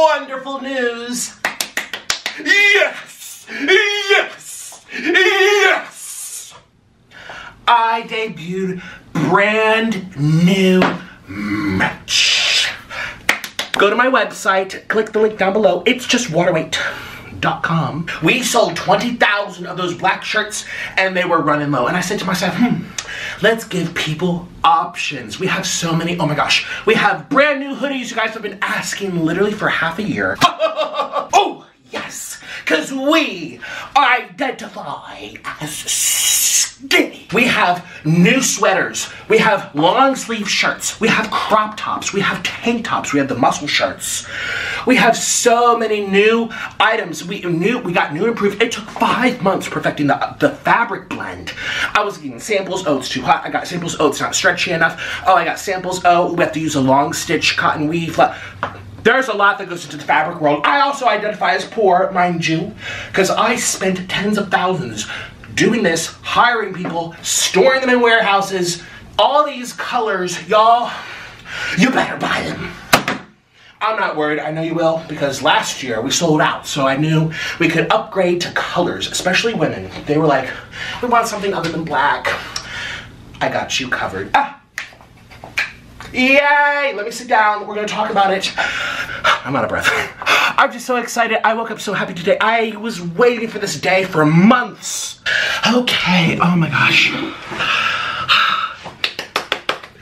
wonderful news. Yes! Yes! Yes! I debuted brand new merch. Go to my website, click the link down below. It's just waterweight.com. We sold 20,000 of those black shirts and they were running low. And I said to myself, let's give people options. We have so many, oh my gosh. We have brand new hoodies you guys have been asking literally for half a year. Oh, yes, because we identify as skinny. We have new sweaters. We have long sleeve shirts. We have crop tops. We have tank tops. We have the muscle shirts. We have so many new items. We got new and improved. It took 5 months perfecting the fabric blend. I was getting samples. Oh, it's too hot. I got samples. Oh, it's not stretchy enough. Oh, I got samples. Oh, we have to use a long stitch cotton weave. There's a lot that goes into the fabric world. I also identify as poor, mind you, because I spent tens of thousands doing this, hiring people, storing them in warehouses. All these colors, y'all, you better buy them. I'm not worried, I know you will, because last year we sold out, so I knew we could upgrade to colors, especially women. They were like, we want something other than black. I got you covered. Yay! Let me sit down. We're gonna talk about it. I'm out of breath. I'm just so excited. I woke up so happy today. I was waiting for this day for months. Okay, oh my gosh.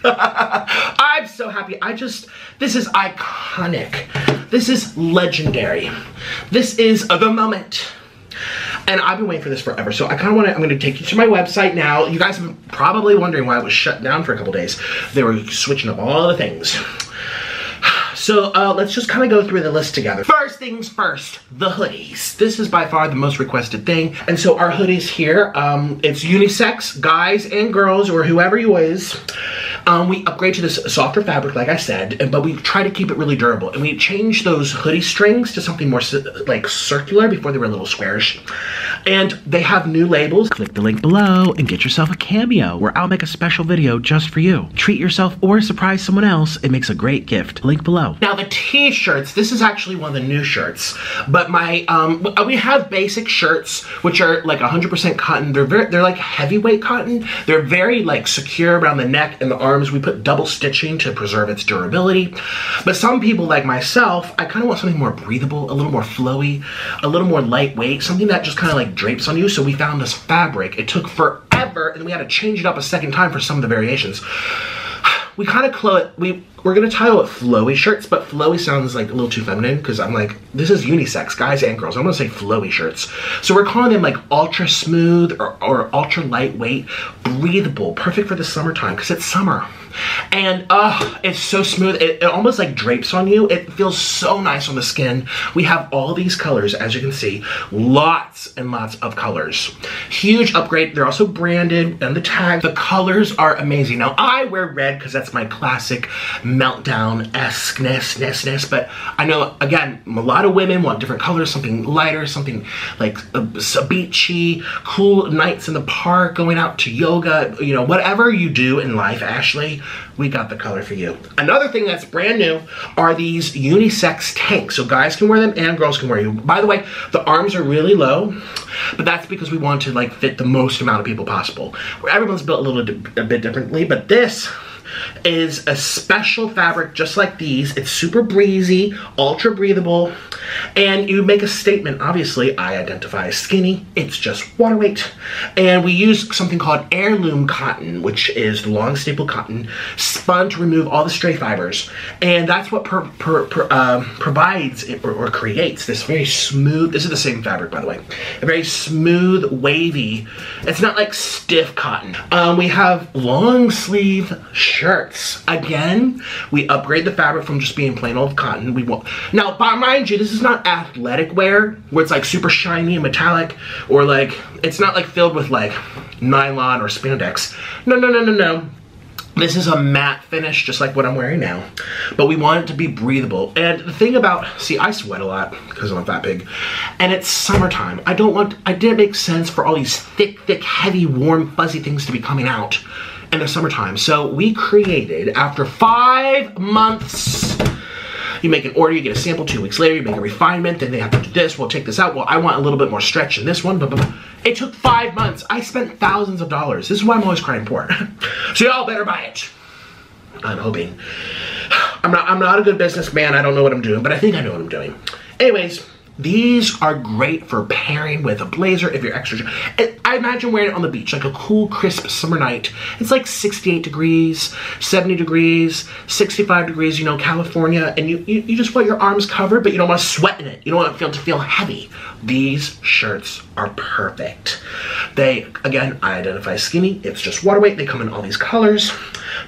I'm so happy. This is iconic. This is legendary. This is the moment. And I've been waiting for this forever, so I'm going to take you to my website now. You guys have been probably wondering why it was shut down for a couple days. They were switching up all the things. So let's just kind of go through the list together. First things first, the hoodies. This is by far the most requested thing. And so our hoodies here, it's unisex, guys and girls, or whoever you is. We upgrade to this softer fabric, like I said, but we try to keep it really durable. And we changed those hoodie strings to something more like circular. Before they were a little squarish. And they have new labels. Click the link below and get yourself a cameo where I'll make a special video just for you. Treat yourself or surprise someone else. It makes a great gift. Link below. Now the t-shirts, this is actually one of the new shirts, but we have basic shirts, which are like 100% cotton. They're like heavyweight cotton. They're very like secure around the neck and the arms. We put double stitching to preserve its durability. But some people like myself, I kind of want something more breathable, a little more flowy, a little more lightweight, something that just kind of like drapes on you. So we found this fabric. It took forever and we had to change it up a second time for some of the variations. We kind of we're gonna title it flowy shirts, but flowy sounds like a little too feminine because I'm like, this is unisex, guys and girls. I'm gonna say flowy shirts. So we're calling them like ultra smooth or ultra lightweight, breathable, perfect for the summertime because it's summer. And it's so smooth, it almost like drapes on you. It feels so nice on the skin. We have all these colors, as you can see, lots and lots of colors. Huge upgrade. They're also branded and the tag. The colors are amazing. Now I wear red because that's my classic meltdown-esque-ness, but I know, again, a lot of women want different colors, something lighter, something like beachy, cool nights in the park, going out to yoga, you know, whatever you do in life, Ashley, we got the color for you. Another thing that's brand new are these unisex tanks. So guys can wear them and girls can wear them. By the way, the arms are really low, but that's because we want to like fit the most amount of people possible. Everyone's built a bit differently, but this is a special fabric just like these. It's super breezy, ultra breathable, and you make a statement. Obviously, I identify as skinny. It's just water weight. And we use something called heirloom cotton, which is the long staple cotton, spun to remove all the stray fibers. And that's what provides or creates this very smooth, this is the same fabric, by the way, a very smooth, wavy, it's not like stiff cotton. We have long sleeve shirts. Again, we upgrade the fabric from just being plain old cotton. Now, mind you, this is not athletic wear where it's like super shiny and metallic, or like it's not like filled with like nylon or spandex. No. This is a matte finish, just like what I'm wearing now. But we want it to be breathable. And the thing about, see, I sweat a lot because I'm a fat pig. And it's summertime. I didn't make sense for all these thick, heavy, warm, fuzzy things to be coming out in the summertime. So we created, after 5 months, You make an order, you get a sample, 2 weeks later, you make a refinement, then they have to do this, we'll take this out, well, I want a little bit more stretch in this one, blah, blah, blah. It took 5 months. I spent thousands of dollars. This is why I'm always crying poor. So y'all better buy it. I'm hoping. I'm not a good businessman, I don't know what I'm doing, but I think I know what I'm doing. Anyways, these are great for pairing with a blazer if you're extra. I imagine wearing it on the beach, like a cool, crisp summer night. It's like 68 degrees, 70 degrees, 65 degrees, you know, California, and you just want your arms covered, but you don't want to sweat in it. You don't want it to feel heavy. These shirts are perfect. They, again, I identify skinny. It's just water weight. They come in all these colors.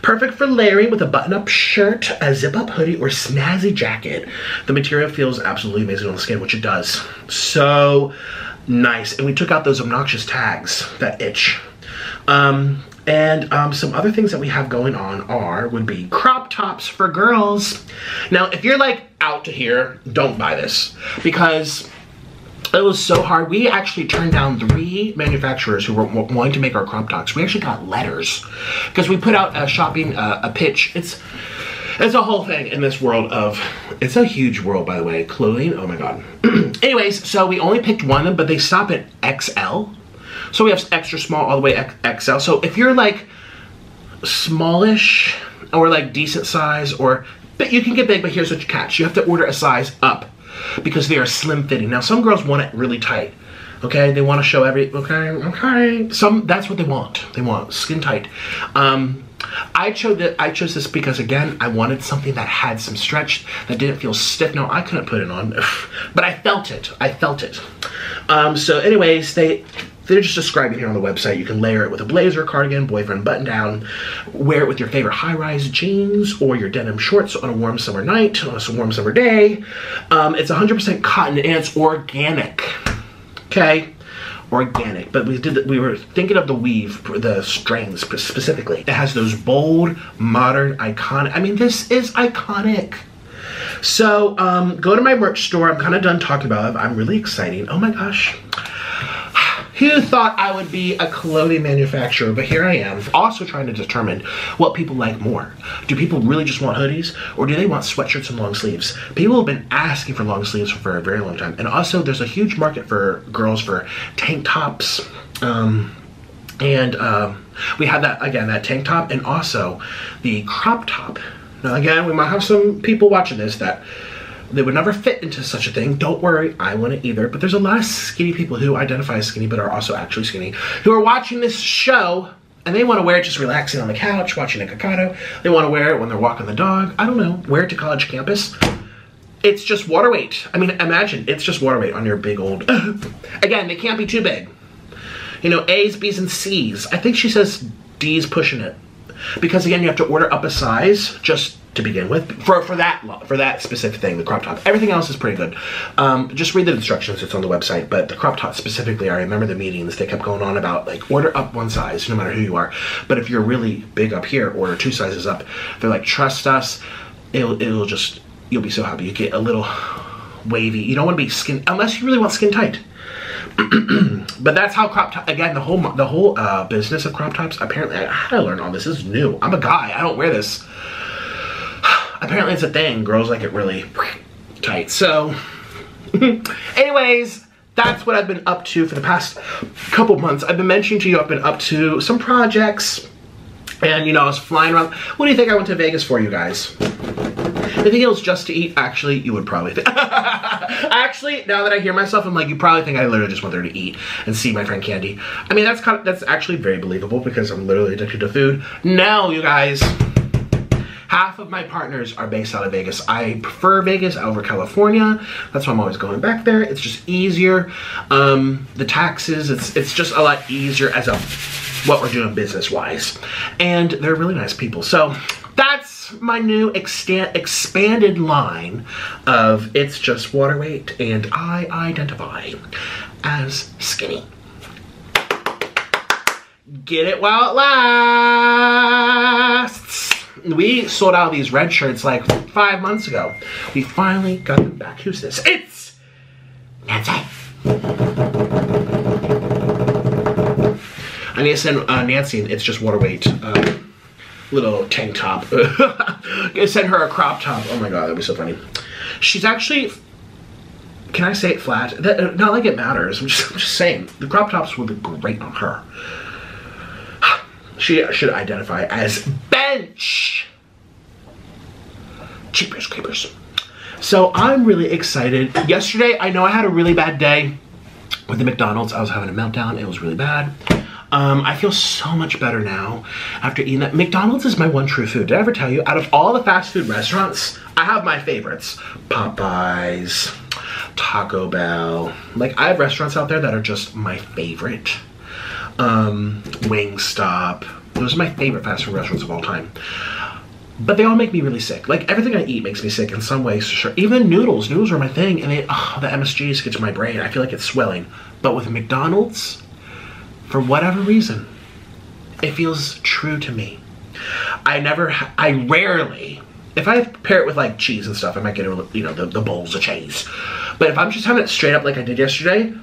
Perfect for layering with a button-up shirt, a zip-up hoodie, or snazzy jacket. The material feels absolutely amazing on the skin, which it does. So nice. And we took out those obnoxious tags that itch. Some other things that we have going on would be crop tops for girls. Now, if you're like out to here, don't buy this because it was so hard. We actually turned down 3 manufacturers who were wanting to make our crop tops. We actually got letters because we put out a pitch. It's a whole thing in this world of, it's a huge world, by the way, clothing, oh my God. Anyways, so we only picked one, but they stop at XL. So we have extra small all the way XL. So if you're like smallish or like decent size, but you can get big, but here's what you catch. You have to order a size up because they are slim fitting. Now some girls want it really tight. Okay, they want to show okay. That's what they want. They want skin tight. I chose this because, again, I wanted something that had some stretch, that didn't feel stiff. No, I couldn't put it on, but I felt it. So anyways, they're just describing here on the website. You can layer it with a blazer, cardigan, boyfriend button down, wear it with your favorite high-rise jeans or your denim shorts on a warm summer night, on a warm summer day. It's 100% cotton and it's organic. Okay, organic, but we were thinking of the weave, the strands specifically. It has those bold, modern, iconic, I mean, this is iconic. So, go to my merch store. I'm kind of done talking about it. I'm really excited. Oh my gosh. Who thought I would be a clothing manufacturer, but here I am, also trying to determine what people like more. Do people really just want hoodies, or do they want sweatshirts and long sleeves? People have been asking for long sleeves for a very long time, and also there's a huge market for girls for tank tops, we have that, again, that tank top, and also the crop top. Now again, we might have some people watching this that they would never fit into such a thing. Don't worry, I wouldn't either. But there's a lot of skinny people who identify as skinny but are also actually skinny who are watching this show and they want to wear it just relaxing on the couch, watching Nikocado. They want to wear it when they're walking the dog. I don't know, wear it to college campus. It's just water weight. I mean, imagine, it's just water weight on your big old... Again, they can't be too big. You know, A's, B's, and C's. I think she says D's pushing it. Because again, you have to order up a size just to begin with for that specific thing, the crop top. Everything else is pretty good. Just read the instructions, it's on the website, but the crop top specifically, I remember the meetings, they kept going on about like order up 1 size no matter who you are. But if you're really big up here, order 2 sizes up. They're like, trust us, you'll be so happy. You get a little wavy. You don't want to be skin, unless you really want skin tight. But that's how crop top, again, the whole business of crop tops, apparently, how did I learn all this? This is new. I'm a guy, I don't wear this. Apparently it's a thing. Girls like it really tight. So, anyways, that's what I've been up to for the past couple months. I've been mentioning to you, I've been up to some projects. And, you know, I was flying around. What do you think I went to Vegas for, you guys? I think it was just to eat. Actually, you would probably think. Actually, now that I hear myself, I'm like, you probably think I literally just went there to eat and see my friend Candy. I mean, that's actually very believable because I'm literally addicted to food. No, you guys. Half of my partners are based out of Vegas. I prefer Vegas over California. That's why I'm always going back there. It's just easier. The taxes, it's just a lot easier as what we're doing business-wise. And they're really nice people. So that's my new expanded line of it's just water weight and I identify as skinny. Get it while it lasts. We sold out these red shirts like 5 months ago. We finally got them back. Who's this? It's Nancy. I need to send Nancy, it's just water weight, little tank top. Send her a crop top. Oh my God, that'd be so funny. She's actually, can I say it flat? Not like it matters. I'm just saying. The crop tops would look great on her. She should identify as bench. Jeepers creepers. So I'm really excited. Yesterday, I know I had a really bad day with the McDonald's. I was having a meltdown. It was really bad. I feel so much better now after eating that. McDonald's is my one true food. Did I ever tell you? Out of all the fast food restaurants, I have my favorites. Popeyes, Taco Bell. Like, I have restaurants out there that are just my favorite. Wingstop. Those are my favorite fast food restaurants of all time. But they all make me really sick. Like, everything I eat makes me sick in some ways, for sure. Even noodles. Noodles are my thing, and the MSGs get to my brain. I feel like it's swelling. But with McDonald's, for whatever reason, it feels true to me. I rarely, if I pair it with like cheese and stuff, I might get the bowls of cheese. But if I'm just having it straight up like I did yesterday,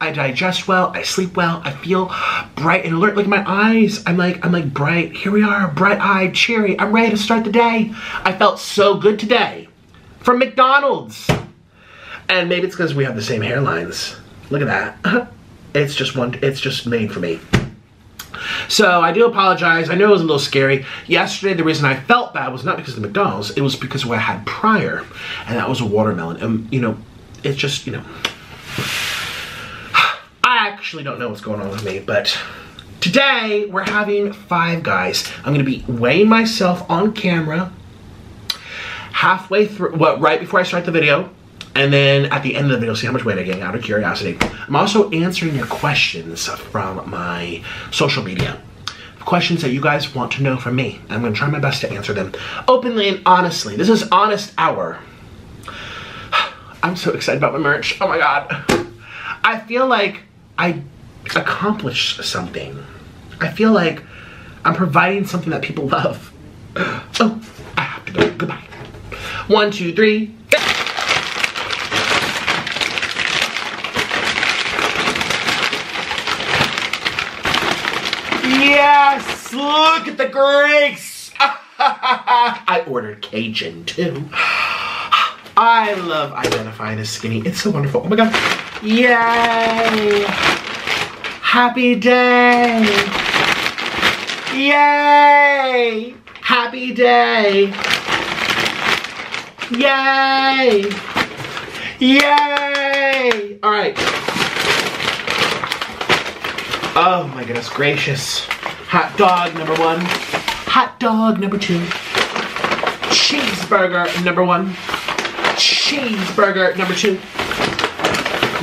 I digest well, I sleep well, I feel bright and alert. Like my eyes, I'm like bright. Here we are, bright-eyed, cheery. I'm ready to start the day. I felt so good today from McDonald's. And maybe it's because we have the same hairlines. Look at that. It's just made for me. So I do apologize. I know it was a little scary. Yesterday, the reason I felt bad was not because of the McDonald's. It was because of what I had prior. And that was a watermelon. And, it's just, I actually don't know what's going on with me. But today, we're having Five Guys. I'm going to be weighing myself on camera halfway through, right before I start the video. And then at the end of the video, see how much weight I gain out of curiosity. I'm also answering your questions from my social media. Questions that you guys want to know from me. I'm going to try my best to answer them openly and honestly. This is Honest Hour. I'm so excited about my merch. Oh my God. I feel like I accomplished something. I feel like I'm providing something that people love. Oh, I have to go. Goodbye. 1, 2, 3, go. Yes, look at the grace. I ordered Cajun too. I love identifying as skinny. It's so wonderful. Oh my God. Yay. Happy day. Yay. Happy day. Yay. Yay. All right. Oh my goodness gracious. Hot dog number 1. Hot dog number 2. Cheeseburger number 1. Cheeseburger number 2.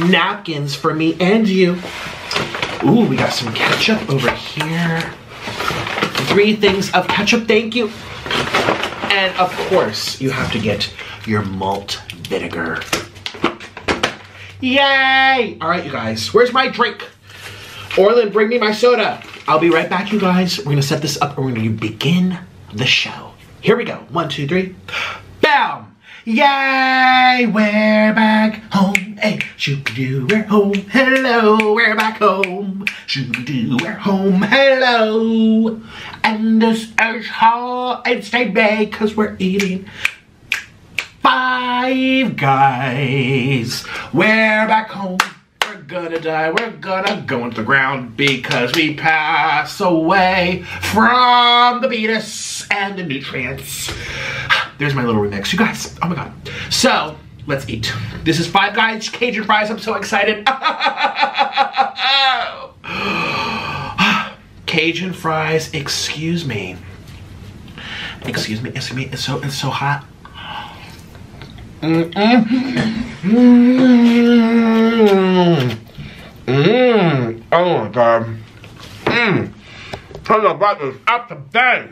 Napkins for me and you. Ooh, we got some ketchup over here. 3 things of ketchup, thank you. And of course, you have to get your malt vinegar. Yay! All right, you guys, where's my drink? Orlin, bring me my soda. I'll be right back, you guys. We're gonna set this up and we're gonna begin the show. Here we go. 1, 2, 3. Bam! Yay! We're back home. Hey, shoo-doo, we're home. Hello, we're back home. Shoo-doo, we're home. Hello. And this is how it's today, because we're eating Five Guys. We're back home. We're gonna die, we're gonna go into the ground because we pass away from the fetus and the nutrients. There's my little remix, you guys. Oh my God. So, let's eat. This is Five Guys Cajun fries. I'm so excited. Cajun fries, excuse me. Excuse me, it's so hot. Oh my God. Tell you about this up today.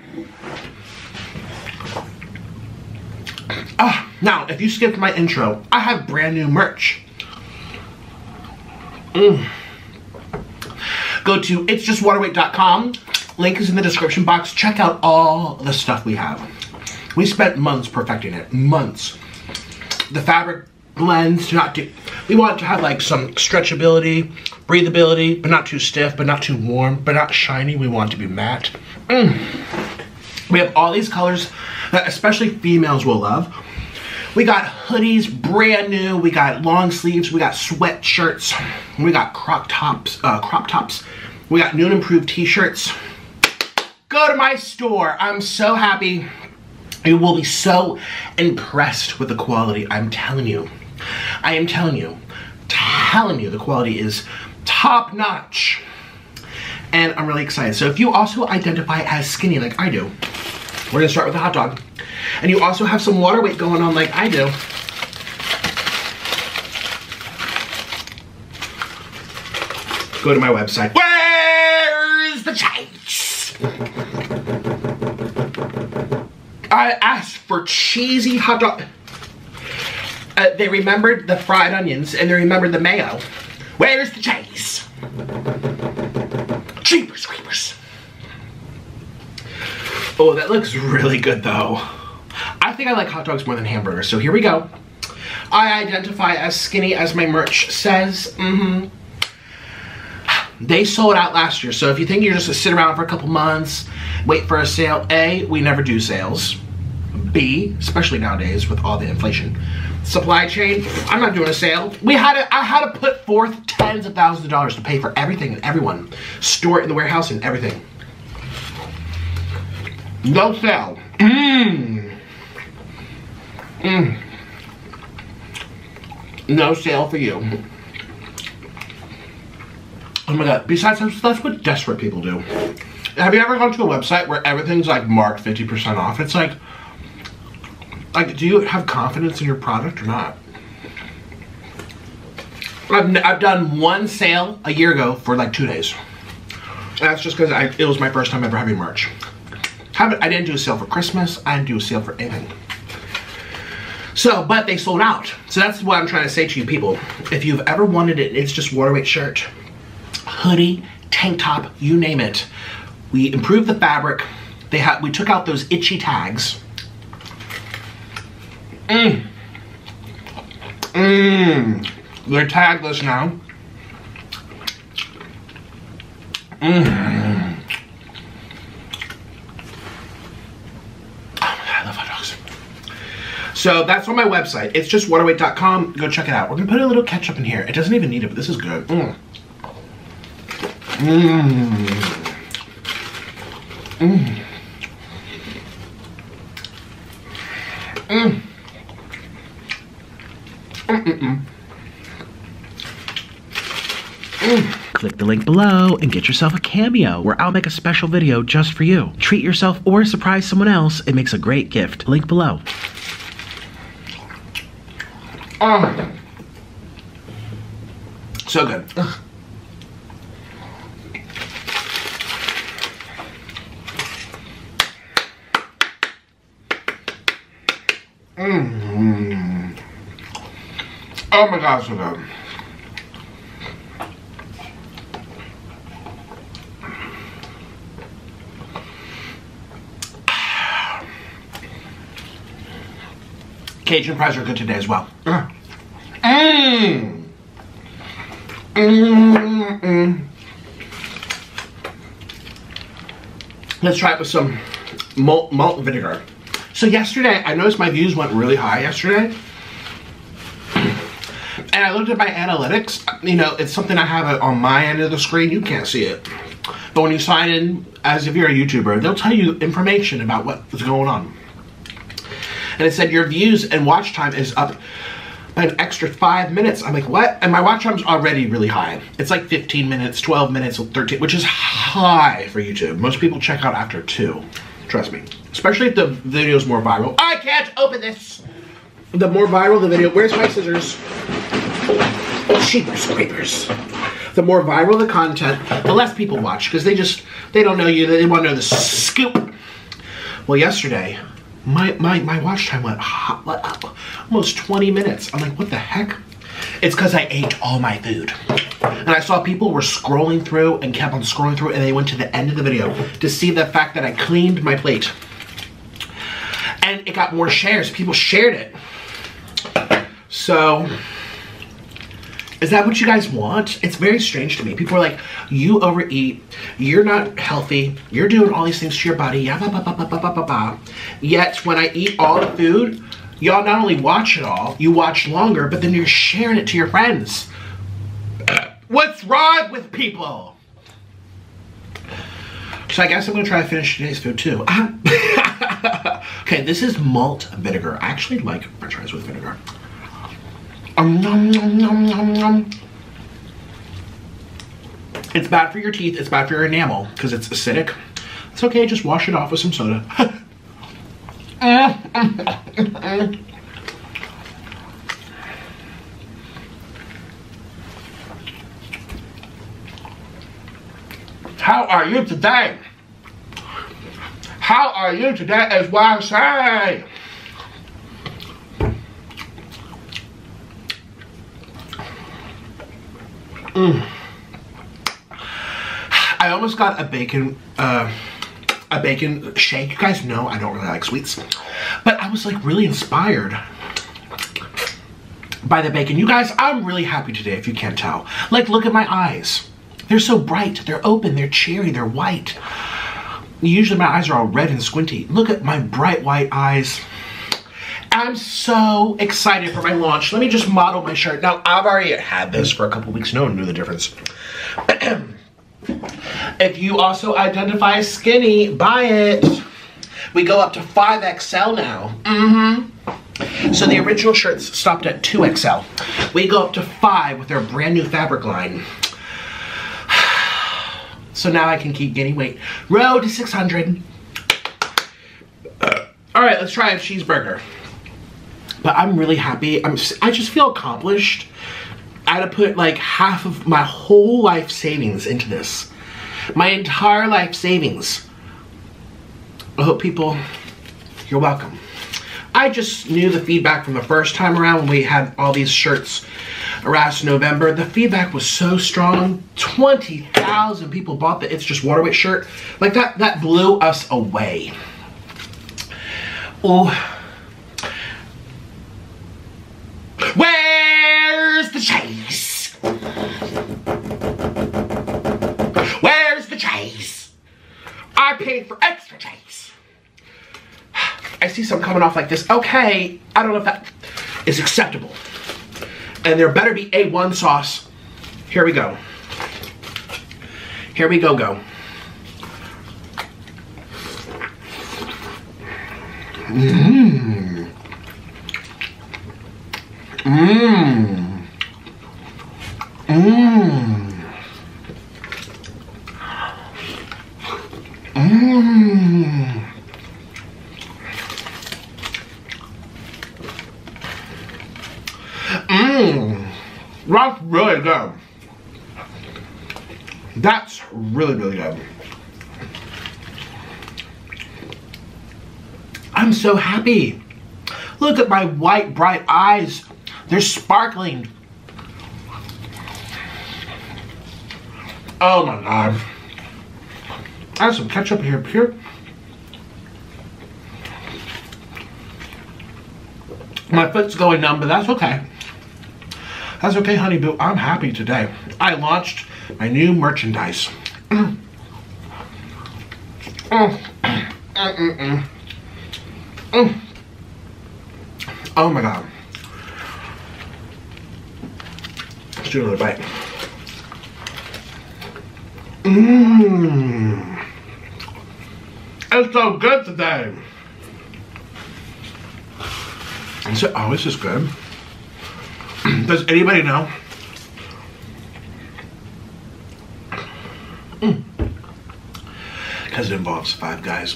Now, if you skipped my intro, I have brand new merch. Go to itsjustwaterweight.com. Link is in the description box. Check out all the stuff we have. We spent months perfecting it. Months. The fabric blends, we want to have like some stretchability, breathability, but not too stiff, but not too warm, but not shiny. We want it to be matte. We have all these colors that especially females will love. We got hoodies, brand new. We got long sleeves. We got sweatshirts. We got crop tops. We got new and improved t-shirts. Go to my store. I'm so happy. You will be so impressed with the quality. I'm telling you. I am telling you. The quality is top notch. And I'm really excited. So if you also identify as skinny like I do, we're gonna start with a hot dog. And you also have some water weight going on like I do. Go to my website. Where's the change? I asked for cheesy hot dog. They remembered the fried onions and they remembered the mayo. Where's the cheese? Jeepers creepers. Oh, that looks really good though. I think I like hot dogs more than hamburgers, so here we go. I identify as skinny as my merch says. They sold out last year, so if you think you're just gonna sit around for a couple months, wait for a sale, A, we never do sales. B, especially nowadays with all the inflation. Supply chain, I'm not doing a sale. I had to put forth tens of thousands of dollars to pay for everything and everyone. Store it in the warehouse and everything. No sale. No sale for you. Oh my god, besides that's what desperate people do. Have you ever gone to a website where everything's like marked 50% off? It's like, do you have confidence in your product or not? I've done one sale a year ago for like 2 days. That's just because it was my first time ever having merch. I didn't do a sale for Christmas. I didn't do a sale for anything. So, but they sold out. So that's what I'm trying to say to you people. If you've ever wanted it, it's just water weight shirt, hoodie, tank top, you name it. We improved the fabric. We took out those itchy tags. They're tagless now. I love hot dogs. So that's on my website. It's just waterweight.com. Go check it out. We're gonna put a little ketchup in here. It doesn't even need it, but this is good. Click the link below and get yourself a cameo where I'll make a special video just for you. Treat yourself or surprise someone else. It makes a great gift. Link below. So good. Oh my gosh, so good. Cajun fries are good today as well. Let's try it with some malt vinegar. So yesterday, I noticed my views went really high yesterday. And I looked at my analytics. You know, it's something I have on my end of the screen. You can't see it. But when you sign in, as if you're a YouTuber, they'll tell you information about what's going on. And it said your views and watch time is up by an extra 5 minutes. I'm like, what? And my watch time's already really high. It's like 15 minutes, 12 minutes, 13, which is high for YouTube. Most people check out after 2. Trust me. Especially if the video's more viral. I can't open this! The more viral the video, where's my scissors? Jeepers creepers. The more viral the content, the less people watch, because they don't know you, they want to know the scoop. Well, yesterday, my watch time went almost 20 minutes. I'm like, what the heck? It's because I ate all my food. And I saw people were scrolling through and kept on scrolling through, and they went to the end of the video to see the fact that I cleaned my plate. And it got more shares. People shared it. So, is that what you guys want? It's very strange to me. People are like, you overeat, you're not healthy, you're doing all these things to your body, yet when I eat all the food, Y'all not only watch it all, you watch longer, but then you're sharing it to your friends. What's wrong with people? So I guess I'm gonna try to finish today's food too. Okay, this is malt vinegar. I actually like french fries with vinegar. Nom, nom, nom, nom, nom. It's bad for your teeth, it's bad for your enamel, because it's acidic. It's okay, just wash it off with some soda. How are you today? How are you today is what I say. I almost got a bacon shake. You guys know I don't really like sweets, but I was like really inspired by the bacon. You guys, I'm really happy today, if you can't tell. Like, look at my eyes. They're so bright, they're open, they're cherry, they're white. Usually my eyes are all red and squinty. Look at my bright white eyes. I'm so excited for my launch. Let me just model my shirt. Now, I've already had this for a couple weeks. No one knew the difference. If you also identify as skinny, buy it. We go up to 5XL now. So the original shirts stopped at 2XL. We go up to 5 with our brand new fabric line. So now I can keep gaining weight. Road to 600. All right, let's try a cheeseburger. But I'm really happy. I just feel accomplished. I had to put like half of my whole life savings into this. My entire life savings. I hope people, you're welcome. I just knew the feedback from the first time around when we had all these shirts around November. The feedback was so strong. 20,000 people bought the It's Just Water Weight shirt. Like that blew us away. Oh. Where's the chase? Where's the chase? I paid for extra chase. I see some coming off like this. Okay, I don't know if that is acceptable. And there better be A1 sauce. Here we go. Here we go. Mmm. Mmm. Mmm. Mmm. Mmm. That's really good. That's really, really good. I'm so happy. Look at my white, bright eyes. They're sparkling. Oh my God. I have some ketchup here. My foot's going numb, but that's okay. That's okay, honey boo. I'm happy today. I launched my new merchandise. Oh my God. Let's do another bite. Mmm. It's so good today. Is it always this good? Does anybody know? Because it involves 5 guys.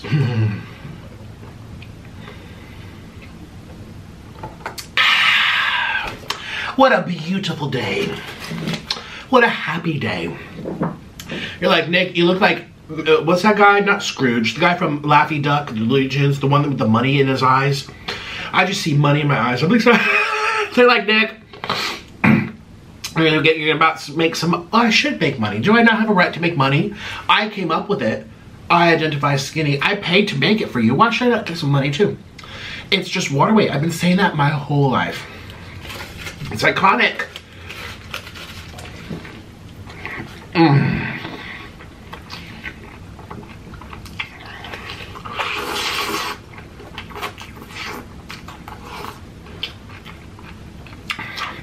What a beautiful day. What a happy day. You're like, Nick, you look like, what's that guy? Not Scrooge. The guy from Laffy Duck, the Legends, the one with the money in his eyes. I just see money in my eyes. I'm like, they're like, Nick, you're about to make some, oh, I should make money. Do I not have a right to make money? I came up with it. I identify as skinny. I paid to make it for you. Why should I not take some money too? It's just water weight. I've been saying that my whole life. It's iconic.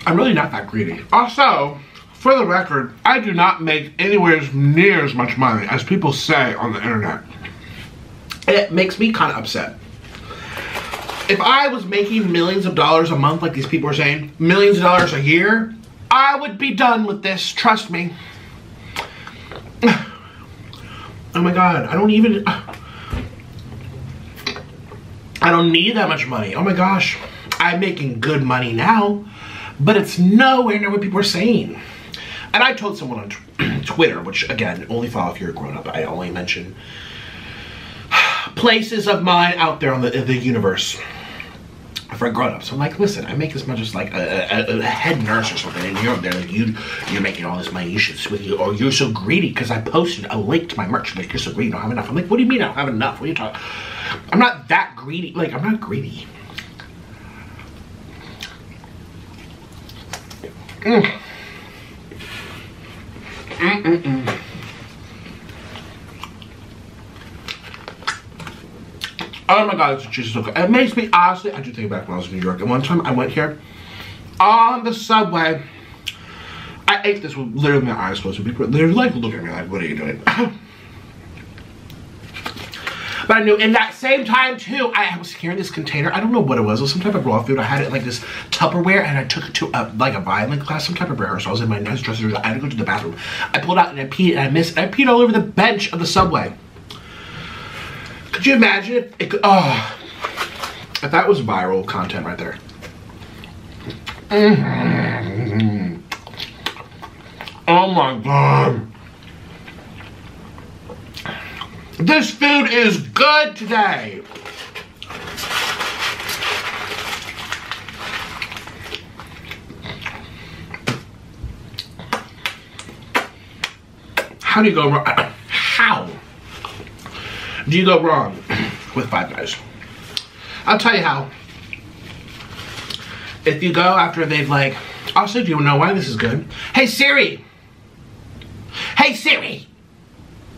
I'm really not that greedy. Also, for the record, I do not make anywhere near as much money as people say on the internet. It makes me kind of upset. If I was making millions of dollars a month, like these people are saying, millions of dollars a year, I would be done with this, trust me. Oh my God, I don't need that much money. Oh my gosh, I'm making good money now, but it's nowhere near what people are saying. And I told someone on Twitter, which again, only follow if you're a grown up. I only mention places of mine out there on the universe for grown-ups. I'm like, listen, I make as much as like a head nurse or something, and you're up there like, you're making all this money, you should switch, or you're so greedy because I posted a link to my merch, like, you're so greedy, I don't have enough. I'm like, what do you mean I don't have enough? What are you talking? I'm not that greedy. Like, I'm not greedy. Oh my God, it's just so good. It makes me, honestly, I do think back when I was in New York. And one time I went here on the subway. I ate this with literally my eyes closed. People they're like looking at me like, what are you doing? But I knew in that same time too, I was carrying this container. I don't know what it was. It was some type of raw food. I had it in like this Tupperware, and I took it to like a violin class, some type of rehearsal. I was in my nice dressing room. I had to go to the bathroom. I pulled out and I peed, and I missed. I peed all over the bench of the subway. Could you imagine if it could, if that was viral content right there. Oh my God. This food is good today. How do you go wrong? How do you go wrong with Five Guys? I'll tell you how. If you go after they've like, also, do you know why this is good? Hey Siri. Hey Siri.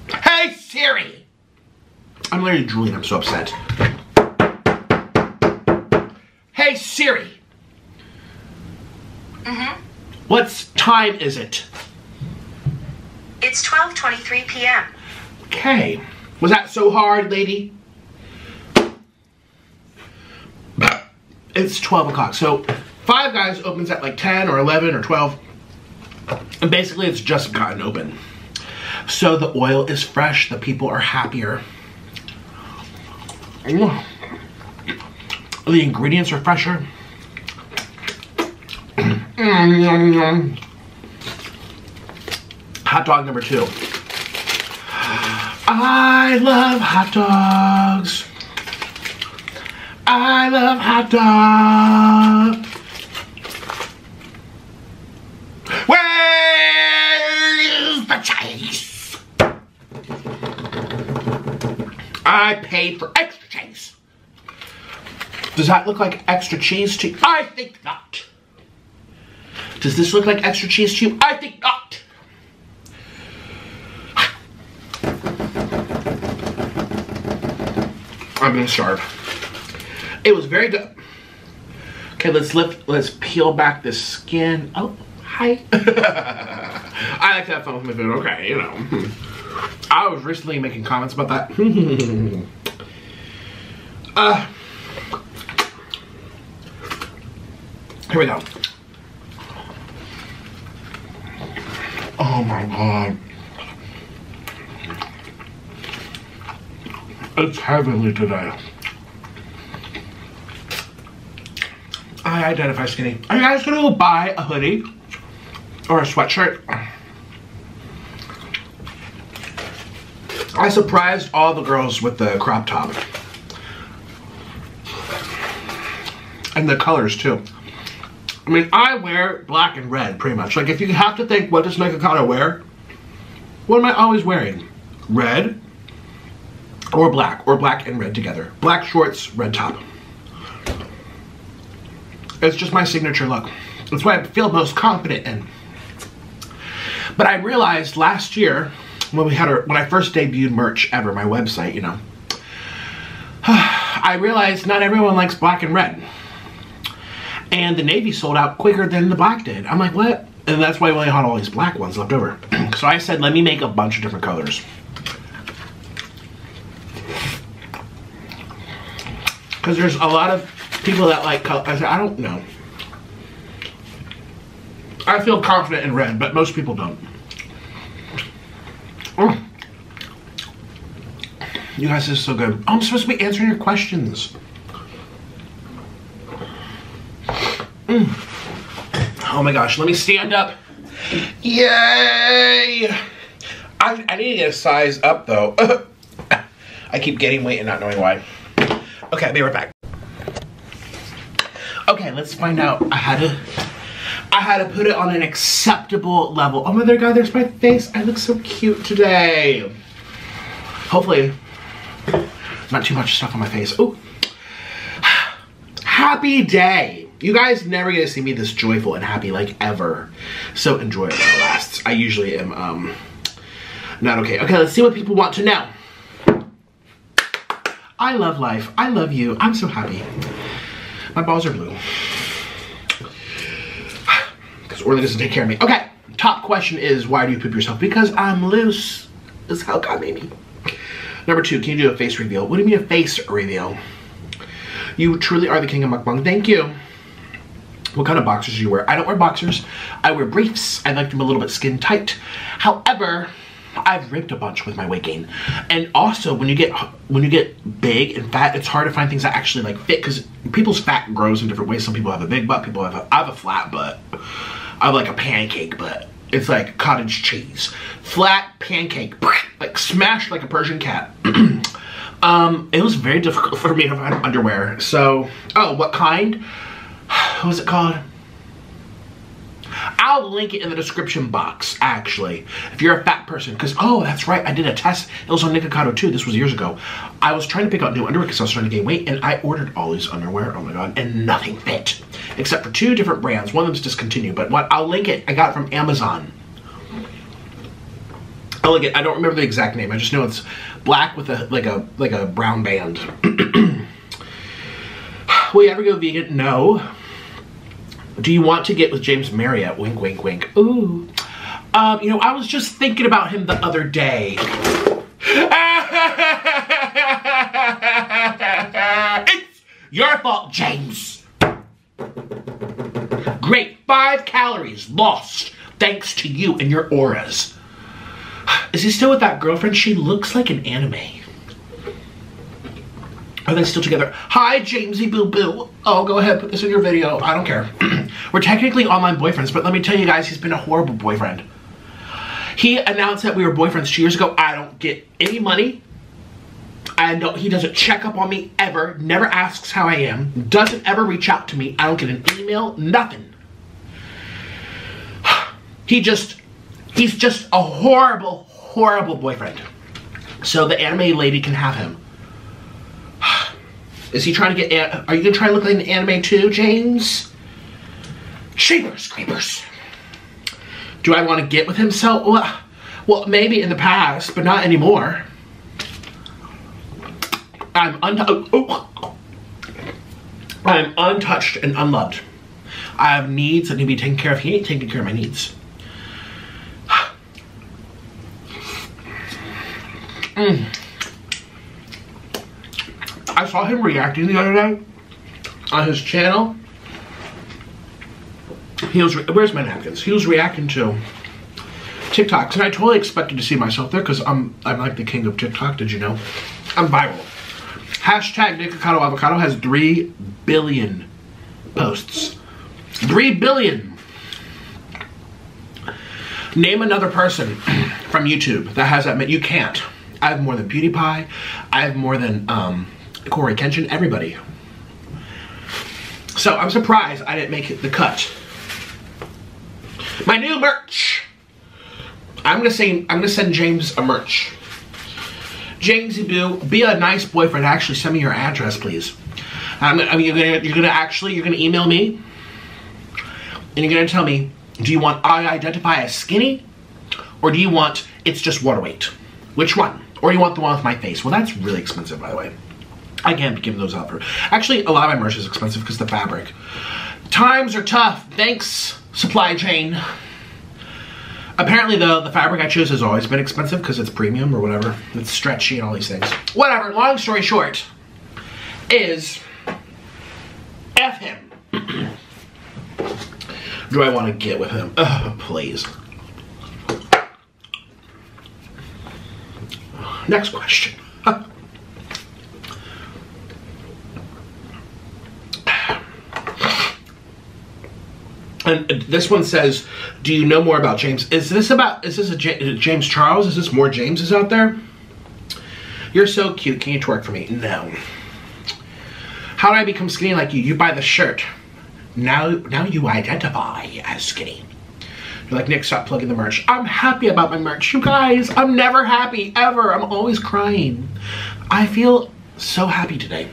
Hey Siri. I'm literally drooling, I'm so upset. Hey Siri. What time is it? It's 12:23 p.m. Okay. Was that so hard, lady? It's 12 o'clock. So Five Guys opens at like 10 or 11 or 12. And basically it's just gotten open. So the oil is fresh. The people are happier. The ingredients are fresher. Hot dog number 2. I love hot dogs. I love hot dogs. Where's the cheese? I paid for extra cheese. Does that look like extra cheese to you? I think not. Does this look like extra cheese to you? I think not. I'm gonna starve. It was very good. Okay, let's peel back this skin. Oh, hi. I like to have fun with my food, okay, you know. I was recently making comments about that. Here we go. Oh my God. It's heavenly today. I identify skinny. Are you guys gonna go buy a hoodie or a sweatshirt? I surprised all the girls with the crop top. And the colors too. I mean, I wear black and red pretty much. Like if you have to think, what does Nikocado wear? What am I always wearing? Red or black and red together. Black shorts, red top. It's just my signature look. That's what I feel most confident in. But I realized last year when I first debuted merch ever, my website, you know, I realized not everyone likes black and red. And the navy sold out quicker than the black did. I'm like, what? And that's why we only had all these black ones left over. So I said, let me make a bunch of different colors. Because there's a lot of people that like color. I said, I don't know. I feel confident in red, but most people don't. Oh. You guys, this is so good. Oh, I'm supposed to be answering your questions. Oh my gosh, let me stand up. Yay! I need to get a size up though. I keep gaining weight and not knowing why. Okay, I'll be right back. Okay, let's find out. I had to put it on an acceptable level. Oh my God, there's my face. I look so cute today. Hopefully, not too much stuff on my face. Oh, happy day. You guys never get to see me this joyful and happy like ever. So enjoy it while it lasts. I usually am not okay. Okay, let's see what people want to know. I love life. I love you. I'm so happy. My balls are blue. Because Orly doesn't take care of me. Okay, top question is, why do you poop yourself? Because I'm loose. That's how God made me. Number 2, can you do a face reveal? What do you mean a face reveal? You truly are the king of mukbang. Thank you. What kind of boxers do you wear? I don't wear boxers. I wear briefs. I like them a little bit skin tight. However, I've ripped a bunch with my weight gain. And also, when you get big and fat, it's hard to find things that actually like fit, because people's fat grows in different ways. Some people have a big butt. People have I have a flat butt. I have like a pancake butt. It's like cottage cheese. Flat pancake, like smashed like a Persian cat. It was very difficult for me to find underwear. So, oh, what kind? What was it called? I'll link it in the description box, actually, if you're a fat person. Because, oh, that's right, I did a test. It was on Nikocado too. This was years ago. I was trying to pick out new underwear because I was trying to gain weight, and I ordered all these underwear, oh my God, and nothing fit. Except for 2 different brands. One of them's discontinued, but what? I'll link it. I got it from Amazon. I'll link it. I don't remember the exact name. I just know it's black with a like a brown band. Will you ever go vegan? No. Do you want to get with James Marriott? Wink, wink, wink. Ooh. You know, I was just thinking about him the other day. It's your fault, James. Great, 5 calories lost thanks to you and your auras. Is he still with that girlfriend? She looks like an anime. Are they still together? Hi, Jamesy Boo Boo. Oh, go ahead, put this in your video. I don't care. We're technically online boyfriends, but let me tell you guys, he's been a horrible boyfriend. He announced that we were boyfriends 2 years ago. I don't get any money. He doesn't check up on me ever. Never asks how I am. Doesn't ever reach out to me. I don't get an email. Nothing. He's just a horrible, horrible boyfriend. So the anime lady can have him. Is he trying to get, are you gonna try to look like an anime too, James? Shapers, creepers. Do I want to get with him? So, well, maybe in the past, but not anymore. I'm untouched and unloved. I have needs that need to be taken care of. He ain't taking care of my needs. I saw him reacting the other day on his channel. He was, where's my napkins? He was reacting to TikToks, and I totally expected to see myself there because I'm like the king of TikTok. Did you know? I'm viral. Hashtag Nikocado Avocado has 3 billion posts. 3 billion. Name another person from YouTube that has that many. You can't. I have more than PewDiePie. I have more than Corey Kenshin. Everybody. So I'm surprised I didn't make the cut. My new merch. I'm gonna send James a merch. Jamesy Boo, be a nice boyfriend. Actually, send me your address, please. You're gonna email me, and you're gonna tell me, do you want I identify as skinny, or do you want it's just water weight? Which one? Or do you want the one with my face? Well, that's really expensive, by the way. I can't be giving those out for. Actually, a lot of my merch is expensive because the fabric. Times are tough. Thanks, supply chain. Apparently, though, the fabric I chose has always been expensive because it's premium or whatever. It's stretchy and all these things. Whatever, long story short, is F him. Do I want to get with him? Ugh, please. Next question. And this one says, do you know more about James? Is this a James Charles? Is this more Jameses out there? You're so cute. Can you twerk for me? No. How did I become skinny like you? You buy the shirt. Now you identify as skinny. You're like, Nick, stop plugging the merch. I'm happy about my merch. You guys, I'm never happy, ever. I'm always crying. I feel so happy today.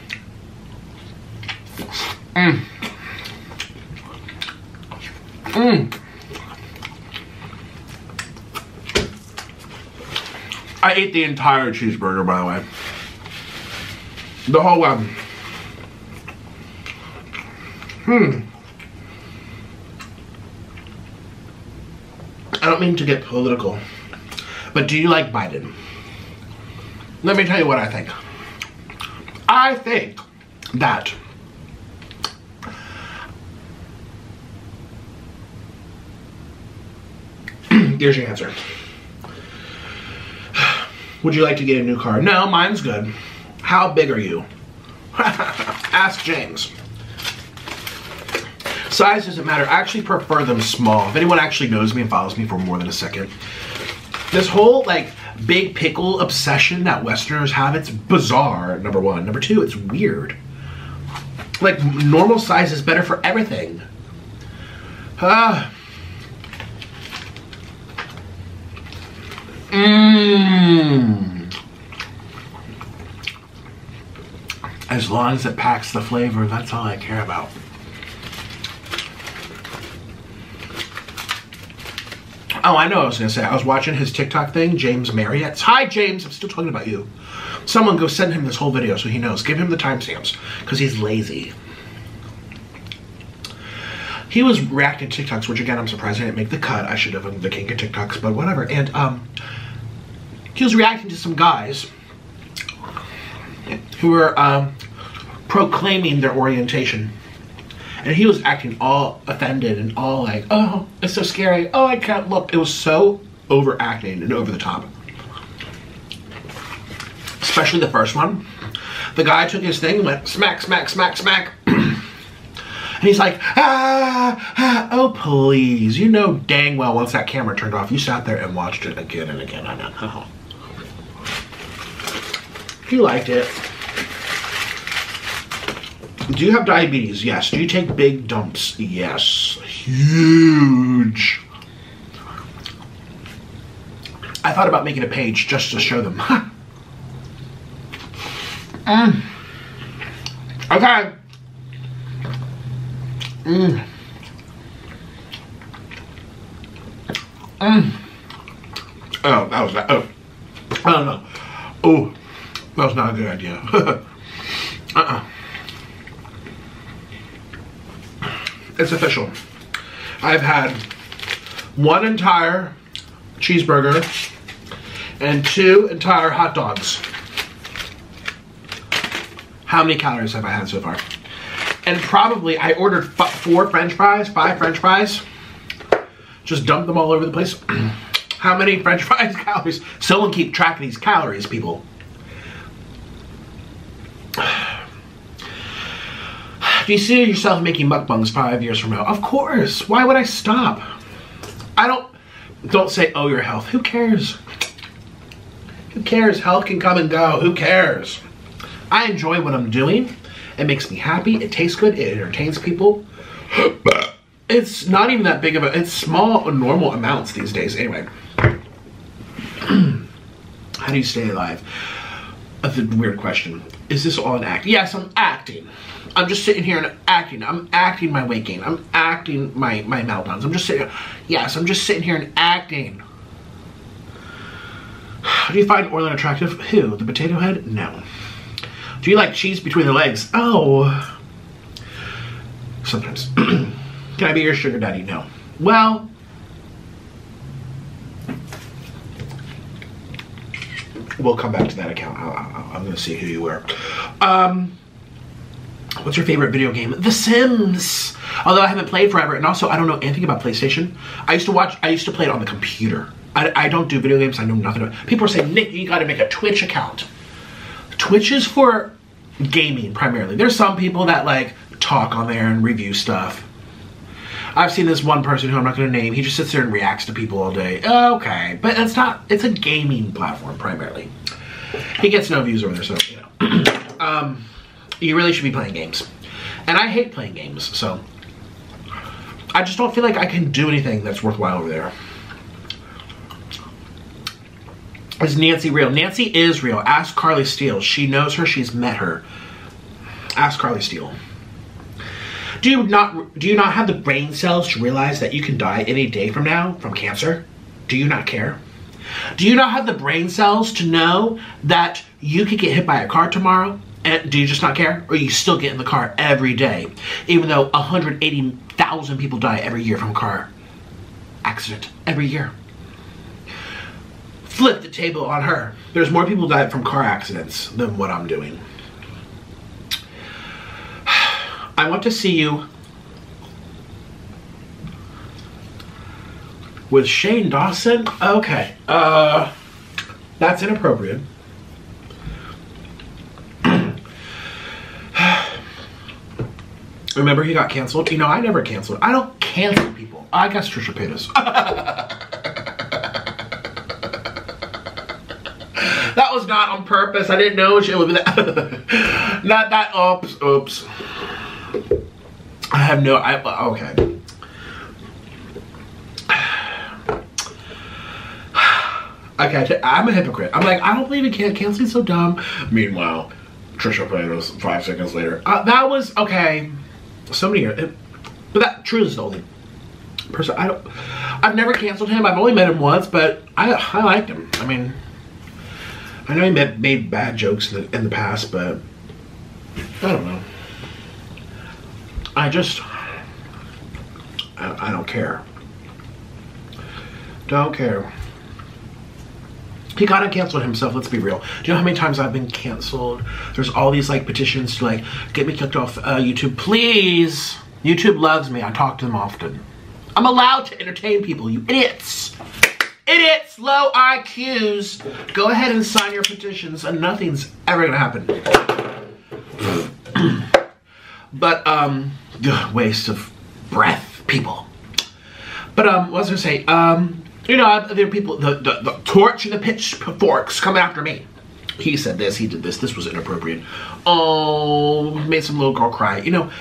I ate the entire cheeseburger, by the way. The whole one. I don't mean to get political, but do you like Biden? Let me tell you what I think. I think that here's your answer. Would you like to get a new car? No, mine's good. How big are you? Ask James. Size doesn't matter. I actually prefer them small. If anyone actually knows me and follows me for more than a second. This whole like big pickle obsession that Westerners have, it's bizarre, number one. Number two, it's weird. Like normal size is better for everything. As long as it packs the flavor, that's all I care about. Oh, I know what I was gonna say. I was watching his TikTok thing, James Marriott's. Hi, James. I'm still talking about you. Someone go send him this whole video so he knows. Give him the timestamps because he's lazy. He was reacting to TikToks, which again, I'm surprised I didn't make the cut. I should have. I'm the king of TikToks, but whatever. And he was reacting to some guys who were proclaiming their orientation. And he was acting all offended and all like, oh, it's so scary. Oh, I can't look. It was so overacting and over the top. Especially the first one. The guy took his thing and went smack, smack, smack, smack. And he's like, oh, please. You know dang well once that camera turned off, you sat there and watched it again and again. I know. He liked it. Do you have diabetes? Yes. Do you take big dumps? Yes. Huge. I thought about making a page just to show them. Okay. Oh, that was that. Oh. I don't know. Oh, that was not a good idea. It's official. I've had one entire cheeseburger and 2 entire hot dogs. How many calories have I had so far? And probably I ordered 4 French fries, 5 French fries. Just dumped them all over the place. How many French fries calories? Someone keep track of these calories, people. Do you see yourself making mukbangs 5 years from now? Of course. Why would I stop? Don't say, oh, your health. Who cares? Who cares? Health can come and go. Who cares? I enjoy what I'm doing. It makes me happy. It tastes good. It entertains people. It's not even that big of it's small, normal amounts these days. Anyway. How do you stay alive? That's a weird question. Is this all an act? Yes, I'm acting. I'm just sitting here and acting. I'm acting my weight gain. I'm acting my meltdowns. I'm just sitting. Yes, I'm just sitting here and acting. Do you find Orlin attractive? Who? The potato head? No. Do you like cheese between the legs? Oh. Sometimes. Can I be your sugar daddy? No. Well, we'll come back to that account. I'm gonna see who you were. What's your favorite video game? The Sims. Although I haven't played forever, and also I don't know anything about PlayStation. I used to play it on the computer. I don't do video games. I know nothing about it. People are saying, Nick, you gotta make a Twitch account. Twitch is for gaming primarily. There's some people that like talk on there and review stuff. I've seen this one person who I'm not gonna name. He just sits there and reacts to people all day. Okay, but it's a gaming platform primarily. He gets no views over there, so you know. You really should be playing games. And I hate playing games, so I just don't feel like I can do anything that's worthwhile over there. Is Nancy real? Nancy is real. Ask Carly Steele. She knows her. She's met her. Ask Carly Steele. Do you not have the brain cells to realize that you can die any day from now from cancer? Do you not care? Do you not have the brain cells to know that you could get hit by a car tomorrow? And do you just not care? Or you still get in the car every day, even though 180,000 people die every year from a car accident every year? Flip the table on her. There's more people die from car accidents than what I'm doing. I want to see you with Shane Dawson. Okay, that's inappropriate. Remember he got canceled? You know, I never canceled. I don't cancel people. I guess Trisha paid us. That was not on purpose. I didn't know it would be that. Not that. Oops. I have no. Okay. Okay, I'm a hypocrite. I'm like, I don't believe in canceling, so dumb. Meanwhile, Trisha paid us 5 seconds later. That was okay. So many years, but that truly is the only person. I've never canceled him. I've only met him once, but I liked him. I mean, I know he made bad jokes in the past, but I don't know. I don't care. Don't care. He got canceled himself, let's be real. Do you know how many times I've been canceled? There's all these like petitions to like get me kicked off YouTube. Please. YouTube loves me. I talk to them often. I'm allowed to entertain people, you idiots. Idiots, low IQs. Go ahead and sign your petitions and nothing's ever gonna happen. But waste of breath, people. But what was I gonna say? You know, there are people, the torch and the pitchforks coming after me. He said this, he did this, this was inappropriate. Oh, made some little girl cry. You know,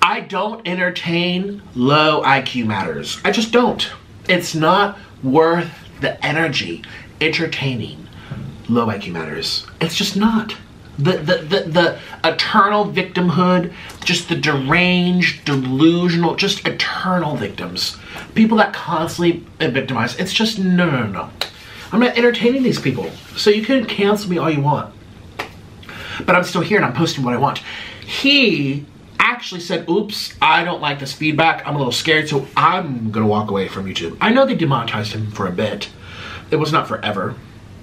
I don't entertain low IQ matters. I just don't. It's not worth the energy entertaining low IQ matters. It's just not. The eternal victimhood, just the deranged, delusional, just eternal victims. People that constantly victimize. It's just, no. I'm not entertaining these people. So you can cancel me all you want. But I'm still here and I'm posting what I want. He actually said, oops, I don't like this feedback. I'm a little scared, so I'm gonna walk away from YouTube. I know they demonetized him for a bit. It was not forever.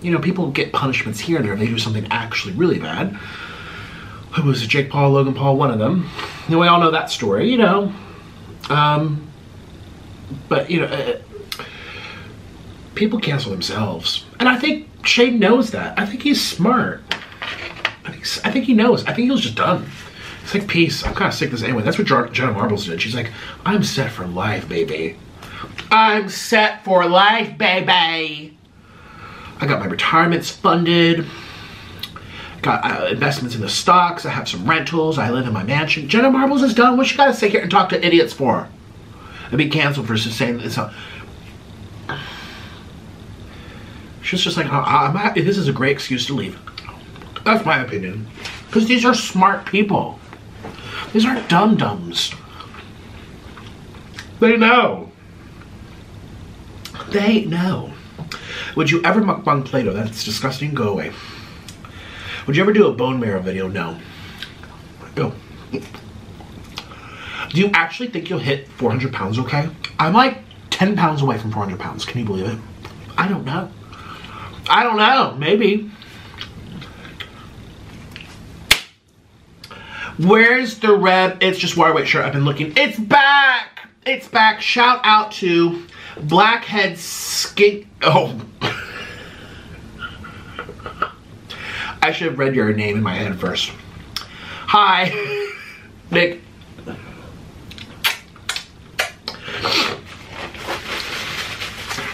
You know, people get punishments here and there if they do something actually really bad. Who was it? Jake Paul, Logan Paul, one of them. And we all know that story, you know. But, you know, people cancel themselves. And I think Shane knows that. I think he's smart. I think he knows. I think he was just done. It's like, peace. I'm kind of sick of this anyway. That's what Jenna Marbles did. She's like, I'm set for life, baby. I'm set for life, baby. I got my retirements funded. Got investments in the stocks. I have some rentals. I live in my mansion. Jenna Marbles is done. What she gotta sit here and talk to idiots for? And be canceled for saying this. She's just like, this is a great excuse to leave. That's my opinion. Because these are smart people. These aren't dum-dums. They know. They know. Would you ever mukbang Play-Doh? That's disgusting. Go away. Would you ever do a bone marrow video? No. Go. Do you actually think you'll hit 400 pounds okay? I'm like 10 pounds away from 400 pounds. Can you believe it? I don't know. I don't know. Maybe. Where's the red? It's just water weight shirt. I've been looking. It's back. It's back. Shout out to Blackhead Skink. Oh. I should have read your name in my head first. Hi, Nick.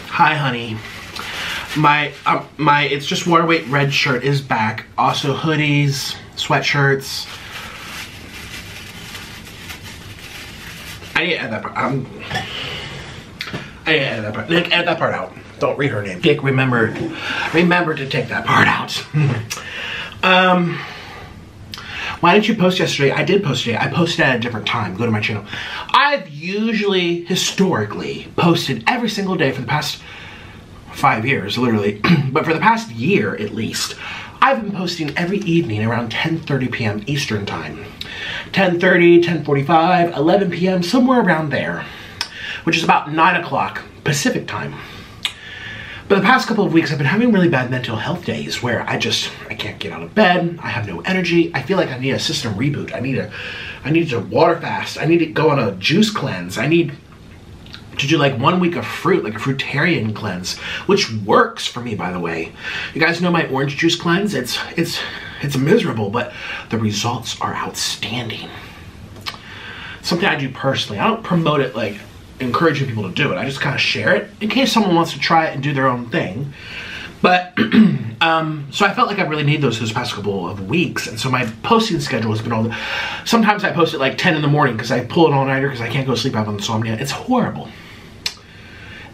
Hi, honey. My it's just water weight red shirt is back. Also hoodies, sweatshirts. I need to add that part. I need to add that part. Nick, add that part out. Don't read her name. Nick, remember to take that part out. Why didn't you post yesterday? I did post today. I posted at a different time. Go to my channel. I've usually, historically, posted every single day for the past 5 years, literally. But for the past year, at least, I've been posting every evening around 10:30 p.m. Eastern time. 10:30, 10:45, 11 p.m., somewhere around there, which is about 9 o'clock Pacific time. But the past couple of weeks, I've been having really bad mental health days where I can't get out of bed. I have no energy. I feel like I need a system reboot. I need to water fast. I need to go on a juice cleanse. I need to do like 1 week of fruit, like a fruitarian cleanse, which works for me, by the way. You guys know my orange juice cleanse? It's miserable, but the results are outstanding. Something I do personally. I don't promote it like encouraging people to do it. I just kind of share it in case someone wants to try it and do their own thing. But so I felt like I really need those past couple of weeks, and so my posting schedule has been sometimes I post at like 10 in the morning because I pull an all-nighter because I can't go to sleep. I have insomnia. It's horrible.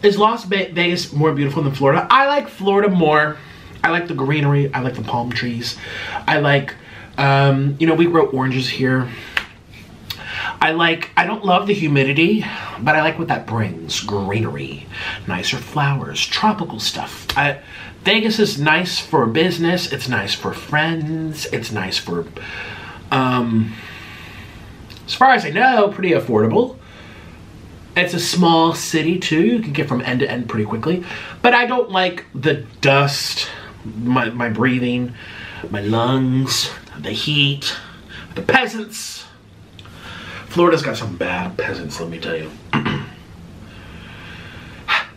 Is Las Vegas more beautiful than Florida? I like Florida more. I like the greenery. I like the palm trees. I like you know, we grow oranges here. I don't love the humidity, but I like what that brings. Greenery, nicer flowers, tropical stuff. Vegas is nice for business. It's nice for friends. It's nice for, as far as I know, pretty affordable. It's a small city too. You can get from end to end pretty quickly. But I don't like the dust, my breathing, my lungs, the heat, the peasants. Florida's got some bad peasants, let me tell you.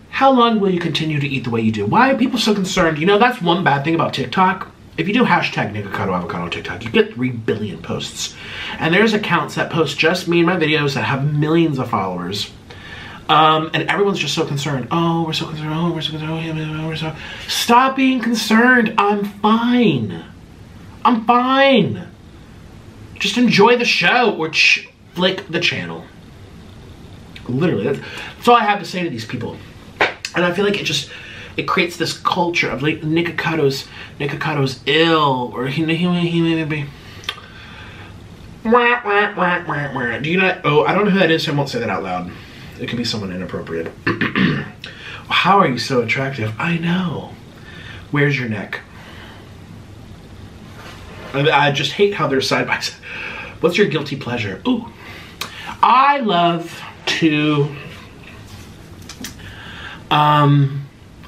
How long will you continue to eat the way you do? Why are people so concerned? You know, that's one bad thing about TikTok. If you do hashtag Nikocado Avocado on TikTok, you get 3 billion posts. And there's accounts that post just me and my videos that have millions of followers. And everyone's just so concerned. Oh, we're so concerned. Oh, we're so concerned. Oh, we're so... Stop being concerned. I'm fine. I'm fine. Just enjoy the show or flick the channel. Literally, that's all I have to say to these people. And I feel like it creates this culture of like Nikocado's ill, or he may be. Do you not? Oh, I don't know who that is, so I won't say that out loud. It could be someone inappropriate. How are you so attractive? I know. Where's your neck? I just hate how they're side by side. What's your guilty pleasure? Ooh. I love to, I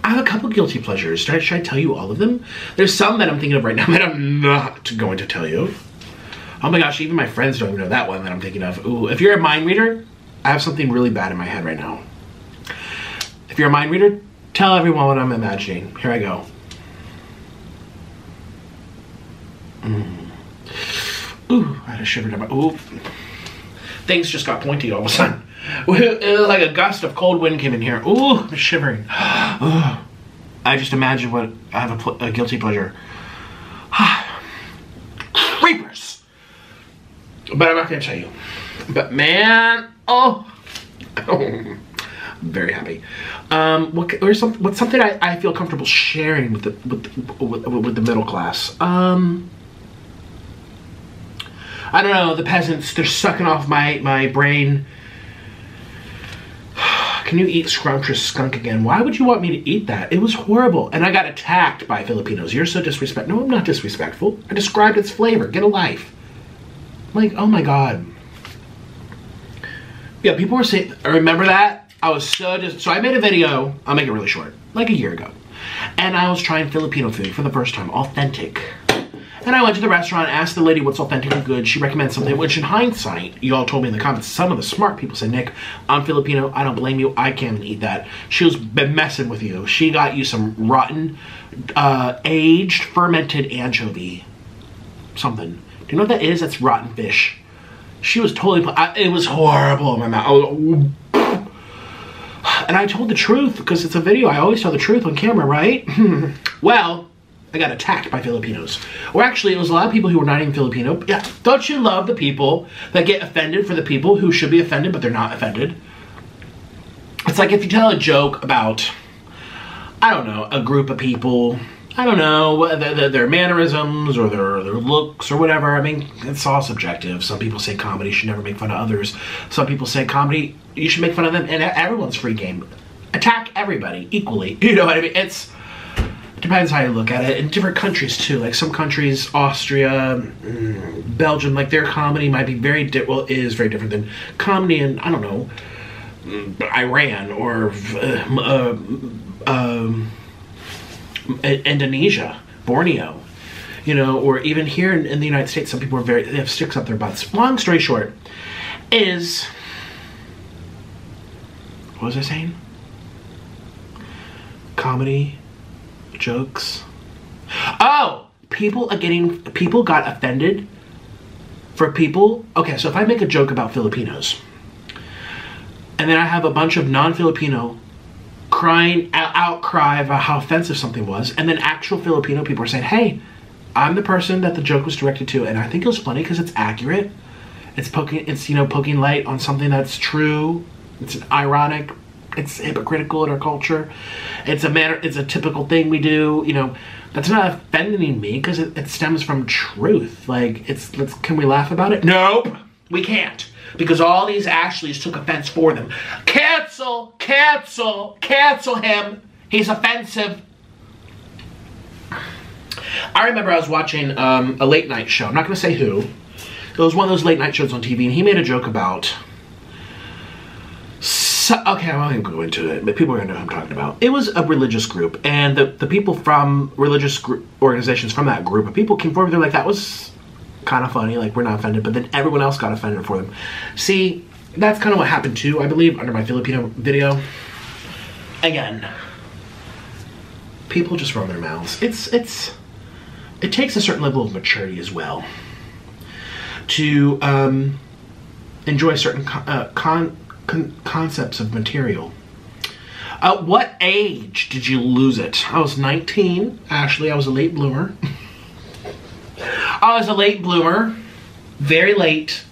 have a couple guilty pleasures. Should I tell you all of them? There's some that I'm thinking of right now that I'm not going to tell you. Oh my gosh, even my friends don't even know that one that I'm thinking of. Ooh, if you're a mind reader, I have something really bad in my head right now. If you're a mind reader, tell everyone what I'm imagining. Here I go. Ooh, I had a shiver down my, ooh. Things just got pointy all of a sudden. Like a gust of cold wind came in here. Ooh, I'm shivering. Ooh. I just imagined what I have a guilty pleasure. Creepers. But I'm not gonna tell you. But man, oh, I'm very happy. What's something I feel comfortable sharing with the middle class? I don't know, the peasants, they're sucking off my brain. Can you eat scrumptious skunk again? Why would you want me to eat that? It was horrible. And I got attacked by Filipinos. You're so disrespectful. No, I'm not disrespectful. I described its flavor. Get a life. Like, oh my God. Yeah, people were saying, I remember that. I was so I made a video, I'll make it really short, like a year ago. And I was trying Filipino food for the first time, authentic. And I went to the restaurant, asked the lady what's authentic and good. She recommended something, which in hindsight, you all told me in the comments, some of the smart people said, Nick, I'm Filipino, I don't blame you, I can't eat that. She was messing with you. She got you some rotten, aged, fermented anchovy. Something. Do you know what that is? That's rotten fish. She was totally, it was horrible in my mouth. And I told the truth, because it's a video, I always tell the truth on camera, right? Well, I got attacked by Filipinos. Or actually, it was a lot of people who were not even Filipino. Yeah, don't you love the people that get offended for the people who should be offended, but they're not offended? It's like if you tell a joke about, I don't know, a group of people, I don't know, their mannerisms or their looks or whatever. I mean, it's all subjective. Some people say comedy should never make fun of others. Some people say comedy, you should make fun of them, and everyone's free game. Attack everybody equally. You know what I mean? It depends how you look at it. In different countries too. Like some countries, Austria, Belgium, like their comedy might be is very different than comedy in, I don't know, Iran or Indonesia, Borneo, you know, or even here in the United States, some people they have sticks up their butts. Long story short is, what was I saying? Comedy, jokes. Oh, people got offended for people. Okay, so if I make a joke about Filipinos, and then I have a bunch of non-Filipino outcry about how offensive something was, and then actual Filipino people are saying, hey, I'm the person that the joke was directed to, and I think it was funny because it's accurate. It's poking light on something that's true. It's ironic. It's hypocritical in our culture. It's a typical thing we do. You know, that's not offending me because it stems from truth. Like, can we laugh about it? Nope, we can't. Because all these Ashleys took offense for them. Cancel! Cancel! Cancel him! He's offensive. I remember I was watching a late night show. I'm not going to say who. It was one of those late night shows on TV, and he made a joke about... okay, I won't even go into it, but people are going to know who I'm talking about. It was a religious group, and the people from religious organizations from that group of people came forward. They're like, that was kind of funny, like, we're not offended, but then everyone else got offended for them. See, that's kind of what happened too, I believe, under my Filipino video. Again, people just run their mouths. It takes a certain level of maturity as well to enjoy certain concepts of material. What age did you lose it? I was 19, Ashley. I was a late bloomer. I was a late bloomer, very late,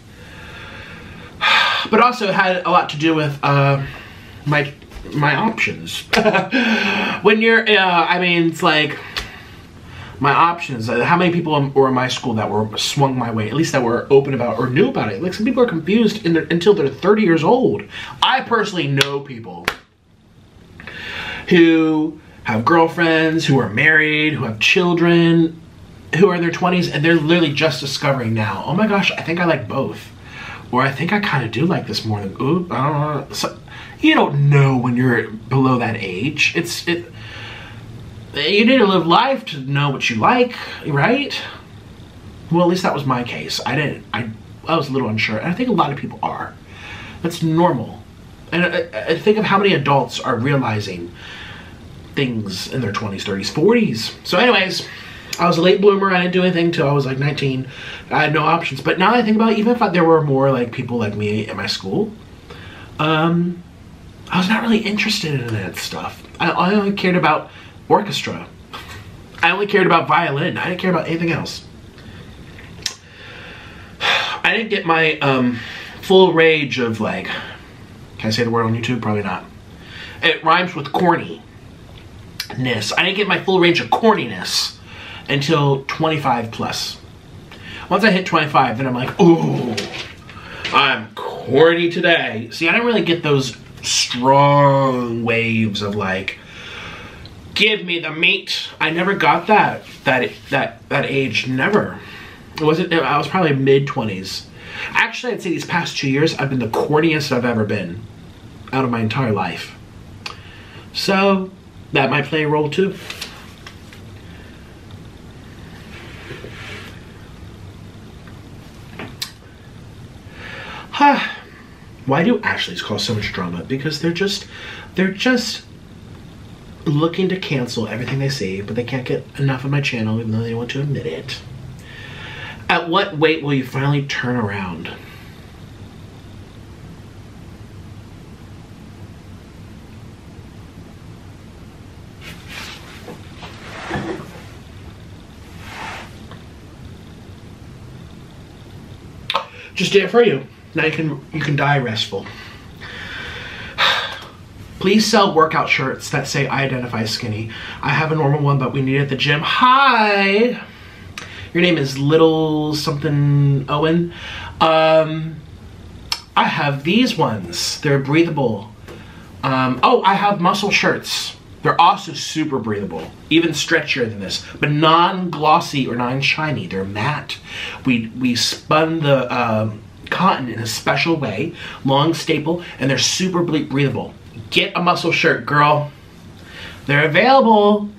but also had a lot to do with my options. When you're, I mean, it's like my options. How many people were in my school that were swung my way, at least that were open about or knew about it? Like, some people are confused until they're 30 years old. I personally know people who have girlfriends, who are married, who have children, who are in their 20s, and they're literally just discovering now, oh my gosh, I think I like both. Or I think I kind of do like this more than, ooh, I don't know. So, you don't know when you're below that age. You need to live life to know what you like, right? Well, at least that was my case. I was a little unsure, and I think a lot of people are. That's normal. And I think of how many adults are realizing things in their 20s, 30s, 40s. So anyways, I was a late bloomer. I didn't do anything until I was like 19. I had no options. But now that I think about it, even if there were more like people like me at my school, I was not really interested in that stuff. I only cared about orchestra. I only cared about violin. I didn't care about anything else. I didn't get my full range of, like, can I say the word on YouTube? Probably not. It rhymes with corniness. I didn't get my full range of corniness until 25 plus. Once I hit 25, then I'm like, ooh, I'm corny today. See, I didn't really get those strong waves of like, give me the meat. I never got that age, never. It wasn't, I was probably mid-20s. Actually, I'd say these past 2 years, I've been the corniest I've ever been out of my entire life. So, that might play a role too. Why do Ashleys cause so much drama? Because they're just looking to cancel everything they see, but they can't get enough of my channel even though they want to admit it. At what weight will you finally turn around? Just did it for you. Now you can die restful. Please sell workout shirts that say I identify skinny. I have a normal one, but we need it at the gym. Hi. Your name is Little something Owen. I have these ones. They're breathable. Oh, I have muscle shirts. They're also super breathable, even stretchier than this, but non-glossy or non-shiny. They're matte. We spun the cotton in a special way, long staple, and they're super breathable. Get a muscle shirt, girl. They're available.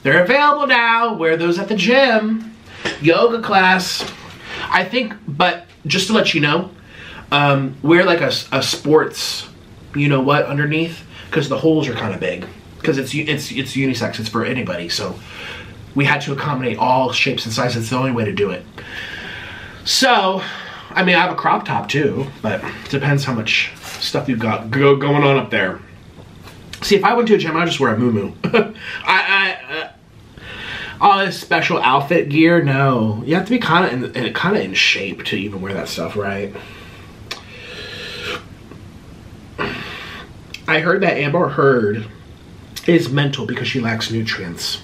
They're available now. Wear those at the gym, yoga class. I think, but just to let you know, wear like a sports, you know what, underneath, because the holes are kind of big. Because it's unisex, it's for anybody, so we had to accommodate all shapes and sizes. It's the only way to do it. So, I mean, I have a crop top too, but it depends how much stuff you've got going on up there. See, if I went to a gym, I'd just wear a muumuu. All this special outfit gear, no. You have to be kind of in shape to even wear that stuff, right? I heard that Amber Heard is mental because she lacks nutrients.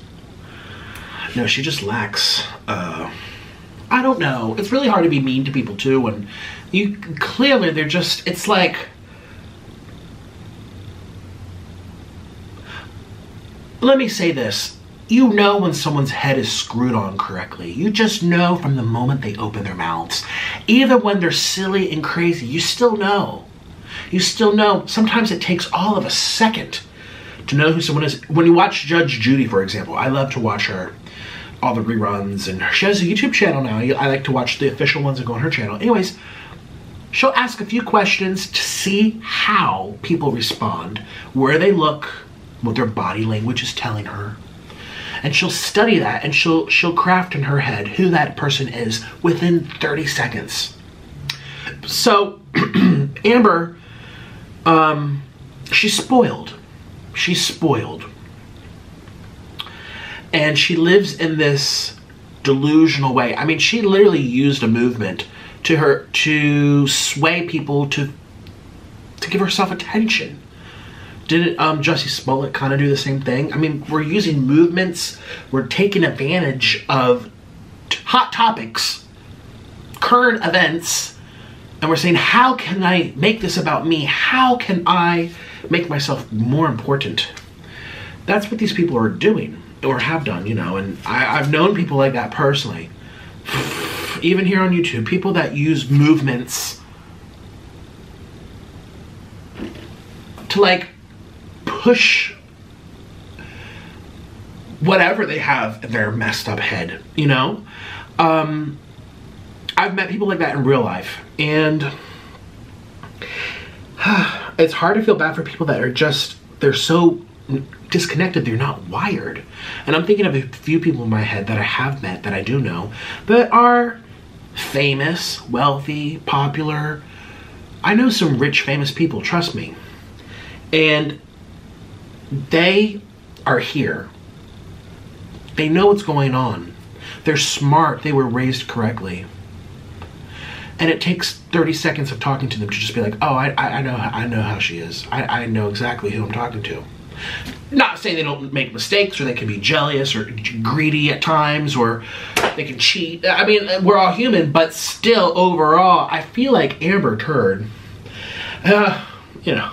No, she just lacks, I don't know. It's really hard to be mean to people too when you clearly they're just, it's like, let me say this. You know when someone's head is screwed on correctly. You just know from the moment they open their mouths. Even when they're silly and crazy, you still know. You still know. Sometimes it takes all of a second to know who someone is. When you watch Judge Judy, for example, I love to watch her, all the reruns, and she has a YouTube channel now. I like to watch the official ones that go on her channel. Anyways, she'll ask a few questions to see how people respond, where they look, what their body language is telling her. And she'll study that, and she'll craft in her head who that person is within 30 seconds. So, Amber, she's spoiled. She's spoiled. And she lives in this delusional way. I mean, she literally used a movement to sway people to give herself attention. Didn't Jussie Smollett kind of do the same thing? I mean, we're using movements. We're taking advantage of hot topics, current events, and we're saying, how can I make this about me? How can I make myself more important? That's what these people are doing, or have done, you know, and I've known people like that personally. Even here on YouTube, people that use movements to like push whatever they have in their messed up head, you know? I've met people like that in real life, and it's hard to feel bad for people that are just, they're so disconnected, they're not wired. And I'm thinking of a few people in my head that I have met, that I do know, that are famous, wealthy, popular. I know some rich, famous people, trust me. And they are here. They know what's going on. They're smart, they were raised correctly. And it takes 30 seconds of talking to them to just be like, oh, I know how she is. I know exactly who I'm talking to. Not saying they don't make mistakes, or they can be jealous or greedy at times, or they can cheat. I mean, we're all human, but still, overall, I feel like Amber Heard, you know,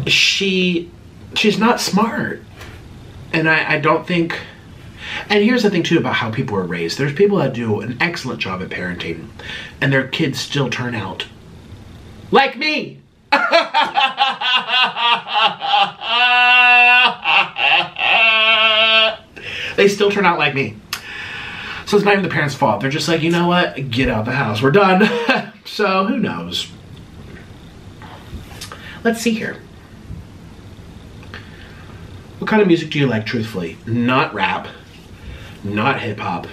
she's not smart. And I don't think, And here's the thing too about how people are raised. There's people that do an excellent job at parenting, and their kids still turn out like me. They still turn out like me. So it's not even the parents' fault. They're just like, you know what? Get out of the house. We're done. So who knows? Let's see here. What kind of music do you like, truthfully? Not rap, not hip hop,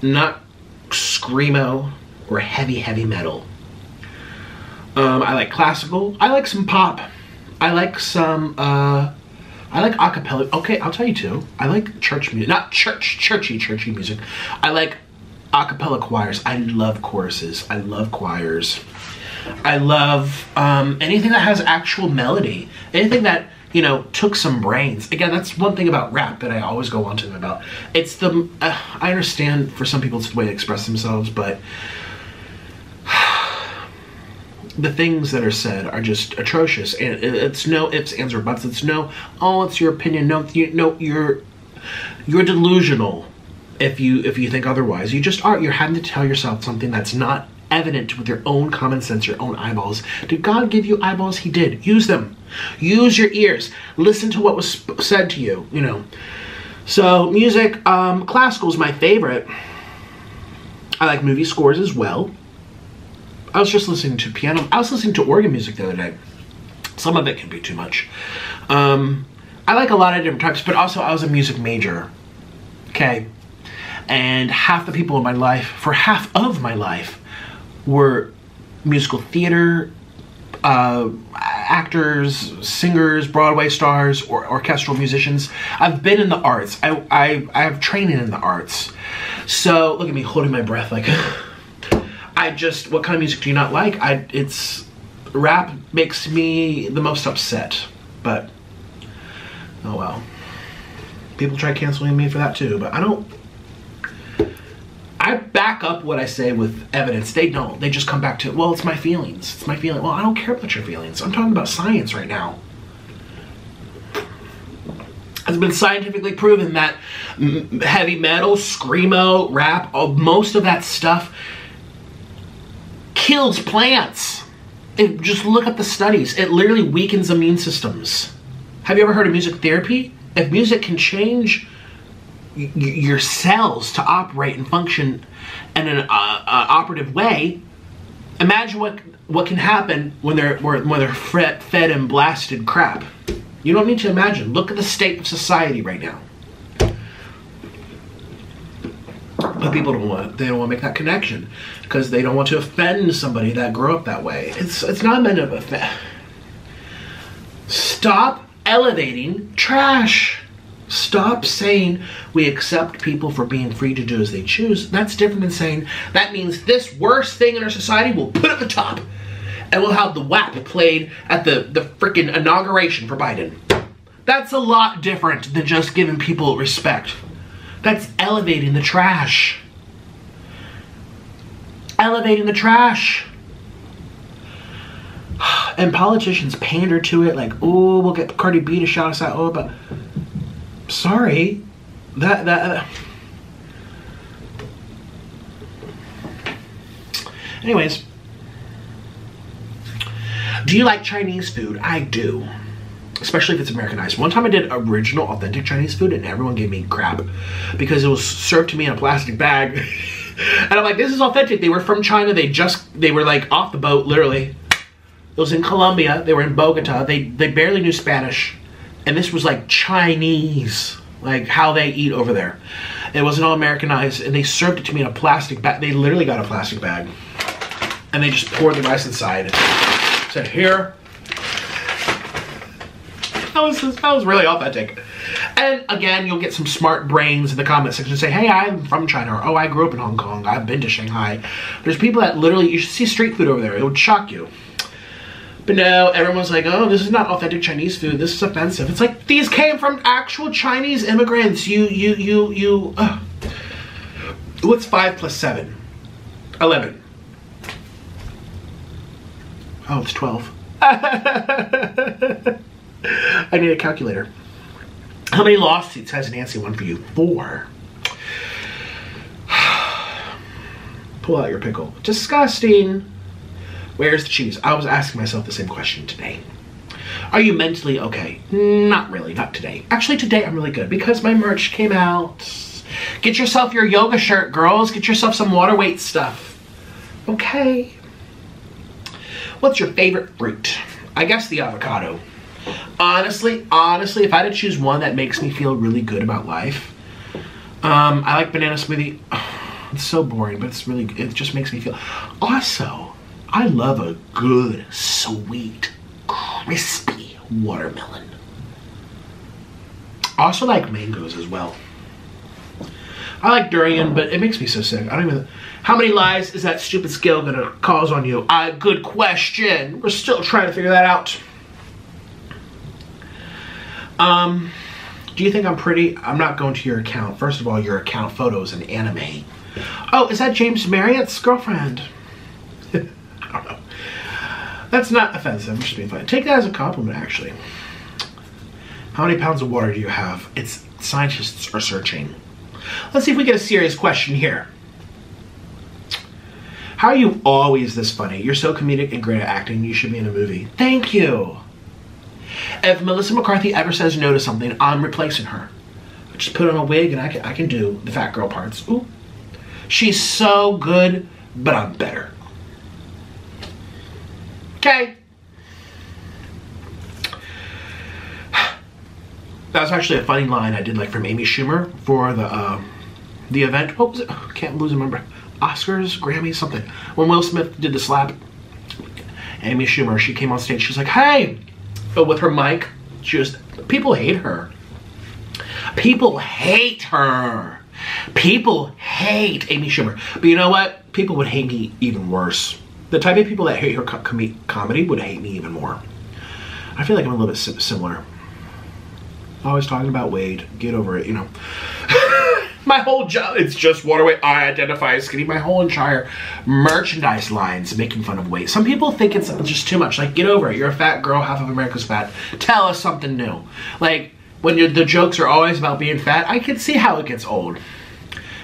not screamo or heavy metal. I like classical. I like some pop. I like some, I like acapella. Okay, I'll tell you too. I like church music, not churchy music. I like acapella choirs. I love choruses. I love choirs. I love anything that has actual melody. Anything that, you know, took some brains. Again, that's one thing about rap that I always go on to them about. It's the, I understand for some people it's the way to express themselves, but the things that are said are just atrocious. And it's no ifs, ands, or buts. It's no, oh, it's your opinion. No, you're delusional if you think otherwise. You just are. You're having to tell yourself something that's not evident with your own common sense, your own eyeballs. Did God give you eyeballs? He did. Use them. Use your ears. Listen to what was said to you, you know. So music, classical is my favorite. I like movie scores as well. I was just listening to piano. I was listening to organ music the other day. Some of it can be too much. I like a lot of different types, but also I was a music major. Okay. And half the people in my life, for half of my life, were musical theater, actors, singers, Broadway stars, or orchestral musicians. I've been in the arts. I have training in the arts. So look at me holding my breath like what kind of music do you not like? It's rap makes me the most upset, but oh well. People try canceling me for that too, but I back up what I say with evidence. They don't. They just come back to, well, it's my feelings. It's my feeling. Well, I don't care about your feelings. I'm talking about science right now. It's been scientifically proven that heavy metal, screamo, rap, most of that stuff kills plants. Just look at the studies. It literally weakens immune systems. Have you ever heard of music therapy? If music can change your cells to operate and function in an operative way, imagine what can happen when they're fed and blasted crap. You don't need to imagine. Look at the state of society right now. But people don't want to make that connection because they don't want to offend somebody that grew up that way. It's not meant to offend. Stop elevating trash. Stop saying we accept people for being free to do as they choose. That's different than saying that means this worst thing in our society we'll put at the top. And we'll have the WAP played at the freaking inauguration for Biden. That's a lot different than just giving people respect. That's elevating the trash. Elevating the trash. And politicians pander to it like, oh, we'll get Cardi B to shout us out. Oh, but sorry. Anyways. Do you like Chinese food? I do. Especially if it's Americanized. One time I did original, authentic Chinese food and everyone gave me crap because it was served to me in a plastic bag. And I'm like, this is authentic. They were from China. They were like off the boat, literally. It was in Colombia. They were in Bogota. They barely knew Spanish. And this was like Chinese, like how they eat over there. It wasn't all Americanized. And they served it to me in a plastic bag. They literally got a plastic bag. And they just poured the rice inside. Said, here. That was really authentic. And again, you'll get some smart brains in the comment section and say, hey, I'm from China, or oh, I grew up in Hong Kong, I've been to Shanghai. There's people that literally, you should see street food over there, it would shock you. But no, everyone's like, oh, this is not authentic Chinese food, this is offensive. It's like, these came from actual Chinese immigrants. What's 5 plus 7? 11. Oh, it's 12. I need a calculator. How many lawsuits has Nancy won for you? 4. Pull out your pickle. Disgusting. Where's the cheese? I was asking myself the same question today. Are you mentally okay? Not really, not today. Actually, today I'm really good because my merch came out. Get yourself your yoga shirt, girls. Get yourself some water weight stuff. Okay. What's your favorite fruit? I guess the avocado. Honestly, if I had to choose one that makes me feel really good about life, I like banana smoothie. It's so boring, but it just makes me feel. Also, I love a good, sweet, crispy watermelon. I also like mangoes as well. I like durian, but it makes me so sick. I don't even. How many lies is that stupid scale gonna cause on you? Good question. We're still trying to figure that out. Do you think I'm pretty? I'm not going to your account. First of all, your account photo is an anime. Oh, is that James Marriott's girlfriend? I don't know. That's not offensive. I'm just being funny. Take that as a compliment, actually. How many pounds of water do you have? It's scientists are searching. Let's see if we get a serious question here. How are you always this funny? You're so comedic and great at acting. You should be in a movie. Thank you. If Melissa McCarthy ever says no to something, I'm replacing her. I just put on a wig and I can do the fat girl parts. Ooh. She's so good, but I'm better. Okay. That was actually a funny line I did like from Amy Schumer for the event. What was it? Can't lose a member. Oscars, Grammys, something. When Will Smith did the slap, Amy Schumer, she came on stage. She's like, "Hey," but with her mic, people hate her. People hate her. People hate Amy Schumer. But you know what? People would hate me even worse. The type of people that hate her comedy would hate me even more. I feel like I'm a little bit similar. Always talking about Wade. Get over it, you know. My whole job, it's just water weight. I identify as skinny. My whole entire merchandise line's making fun of weight. Some people think it's just too much. Like, get over it. You're a fat girl. Half of America's fat. Tell us something new. Like, when the jokes are always about being fat, I can see how it gets old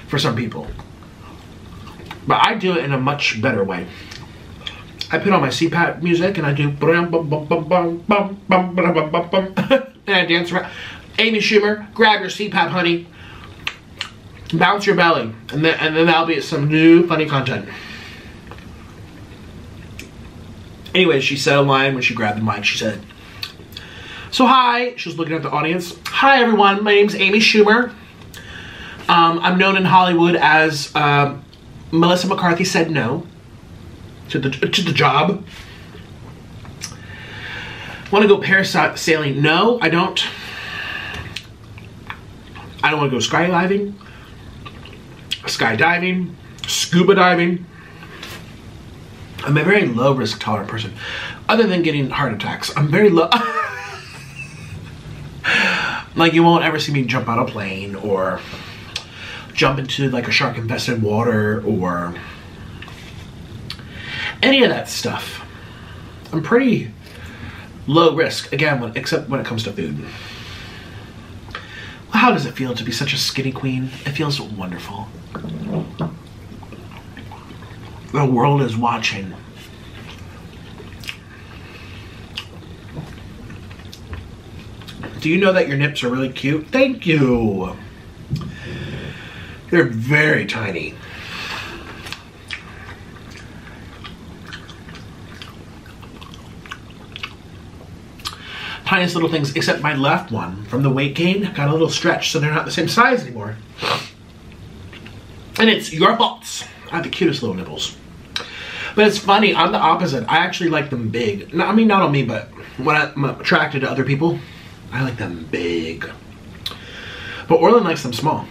for some people. But I do it in a much better way. I put on my CPAP music and I do and I dance around. Amy Schumer, grab your CPAP, honey. Bounce your belly. And then that'll be some new funny content. Anyway, she said a line when she grabbed the mic. She said, "So hi," she was looking at the audience. "Hi everyone, my name's Amy Schumer. I'm known in Hollywood as Melissa McCarthy said no to the job. Want to go parasailing? No, I don't. I don't want to go skydiving, scuba diving. I'm a very low risk tolerant person. Other than getting heart attacks, I'm very low." Like, you won't ever see me jump out of a plane or jump into like a shark infested water or any of that stuff. I'm pretty low risk, again, except when it comes to food. Well, how does it feel to be such a skinny queen? It feels wonderful. The world is watching. Do you know that your nips are really cute? Thank you. They're very tiny. Tiniest little things, except my left one from the weight gain got a little stretched, so they're not the same size anymore. And it's your fault. I have the cutest little nipples. But it's funny, I'm the opposite. I actually like them big. No, I mean, not on me, but when I'm attracted to other people, I like them big. But Orlin likes them small.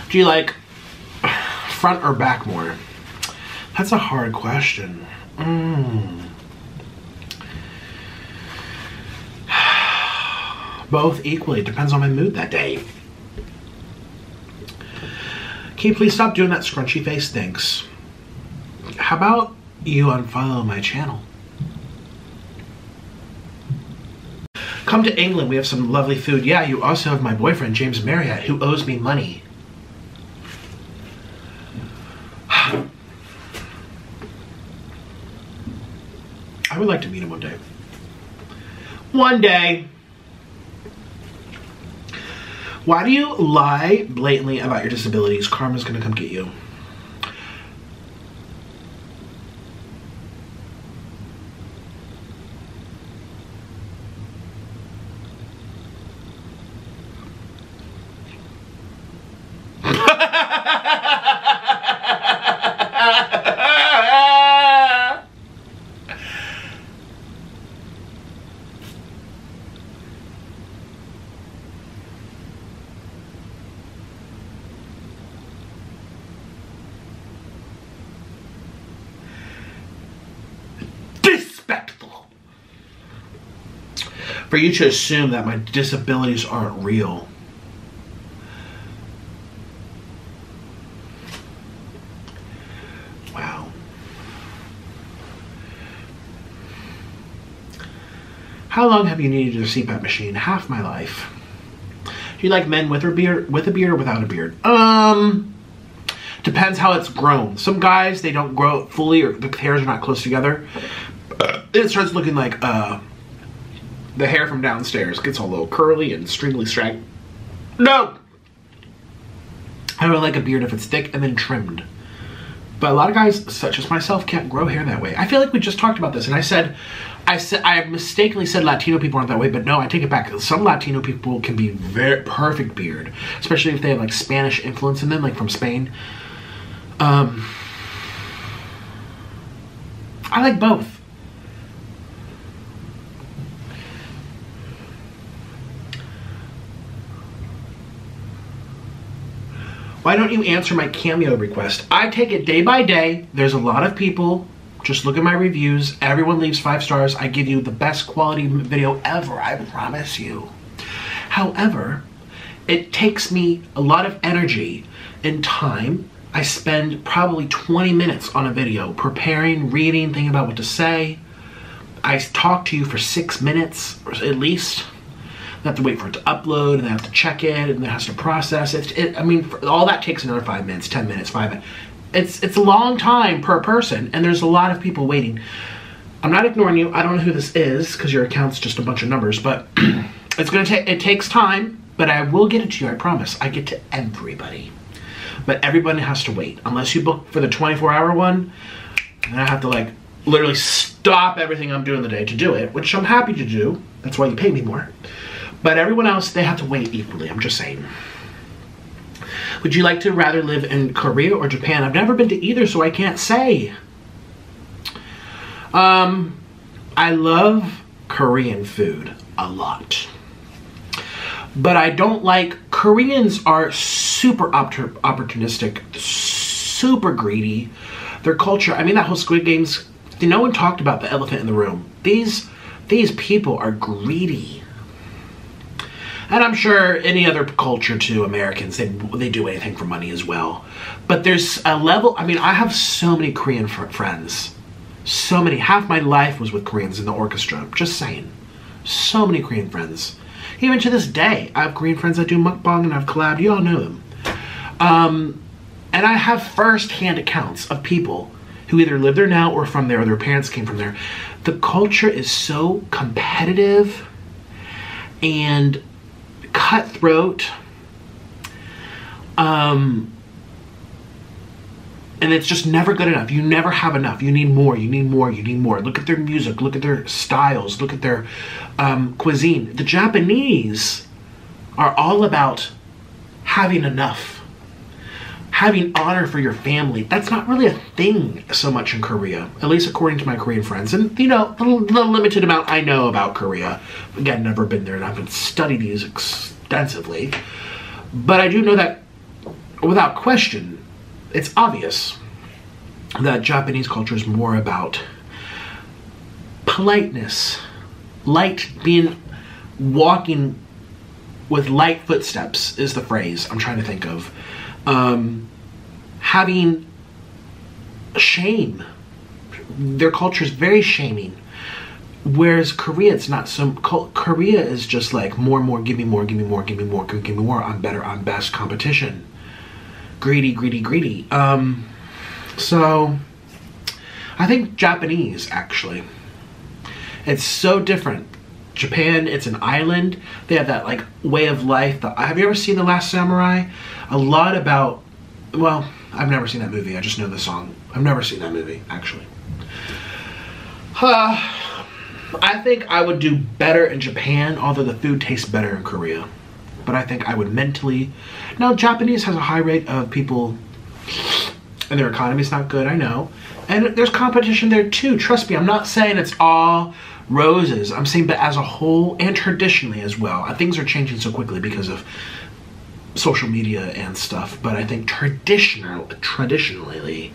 Do you like front or back more? That's a hard question. Both equally. It depends on my mood that day. Can you please stop doing that scrunchy face? Thanks. How about you unfollow my channel? Come to England, we have some lovely food. Yeah, you also have my boyfriend, James Marriott, who owes me money. I would like to meet him one day. One day. Why do you lie blatantly about your disabilities? Karma's gonna come get you. For you to assume that my disabilities aren't real. Wow. How long have you needed a CPAP machine? Half my life. Do you like men with a beard or without a beard? Depends how it's grown. Some guys, they don't grow it fully, or the hairs are not close together. It starts looking like the hair from downstairs gets all a little curly and extremely straight. No! I don't like a beard if it's thick and then trimmed. But a lot of guys, such as myself, can't grow hair that way. I feel like we just talked about this, and I mistakenly said Latino people aren't that way, but no, I take it back. Some Latino people can be very perfect beard, especially if they have like Spanish influence in them, like from Spain. I like both. Why don't you answer my cameo request? I take it day by day. There's a lot of people. Just look at my reviews. Everyone leaves 5 stars. I give you the best quality video ever. I promise you. However, it takes me a lot of energy and time. I spend probably 20 minutes on a video preparing, reading, thinking about what to say. I talk to you for 6 minutes or at least. They have to wait for it to upload, and they have to check it, and it has to process it. I mean, all that takes another 5 minutes, 10 minutes, 5 minutes. It's a long time per person, and there's a lot of people waiting. I'm not ignoring you. I don't know who this is, because your account's just a bunch of numbers, but it takes time, but I will get it to you, I promise. I get to everybody. But everybody has to wait. Unless you book for the 24-hour one, and I have to, like, literally stop everything I'm doing the day to do it, which I'm happy to do. That's why you pay me more. But everyone else, they have to wait equally. I'm just saying. Would you like to rather live in Korea or Japan? I've never been to either, so I can't say. I love Korean food a lot. But I don't like, Koreans are super opportunistic, super greedy. Their culture, I mean, that whole Squid Games, no one talked about the elephant in the room. These people are greedy. And I'm sure any other culture too, Americans, they do anything for money as well. But there's a level, I mean, I have so many Korean friends. So many. Half my life was with Koreans in the orchestra. Just saying. So many Korean friends. Even to this day, I have Korean friends that do mukbang and I've collabed. You all know them. And I have first-hand accounts of people who either live there now or from there, or their parents came from there. The culture is so competitive and cutthroat, and it's just never good enough. You never have enough. You need more, you need more, you need more. Look at their music, look at their styles, look at their cuisine. The Japanese are all about having enough, having honor for your family. That's not really a thing so much in Korea, at least according to my Korean friends. And you know, the limited amount I know about Korea. Again, never been there and I haven't studied these extensively. But I do know that without question, it's obvious that Japanese culture is more about politeness, walking with light footsteps is the phrase I'm trying to think of. Having shame their culture is very shaming. Whereas Korea, it's not so. Korea is just like more and more, give me more, give me more, give me more, give me more. I'm better, I'm best competition. Greedy, greedy, greedy. So I think Japanese, actually. It's so different. Japan, it's an island. They have that like way of life. Have you ever seen The Last Samurai? A lot about, well, I've never seen that movie. I just know the song. I've never seen that movie, actually. I think I would do better in Japan, although the food tastes better in Korea. But I think I would mentally... Now, Japanese has a high rate of people, and their economy's not good, I know. And there's competition there too, trust me. I'm not saying it's all roses. I'm saying, but as a whole, and traditionally as well. Things are changing so quickly because of social media and stuff. But I think traditionally,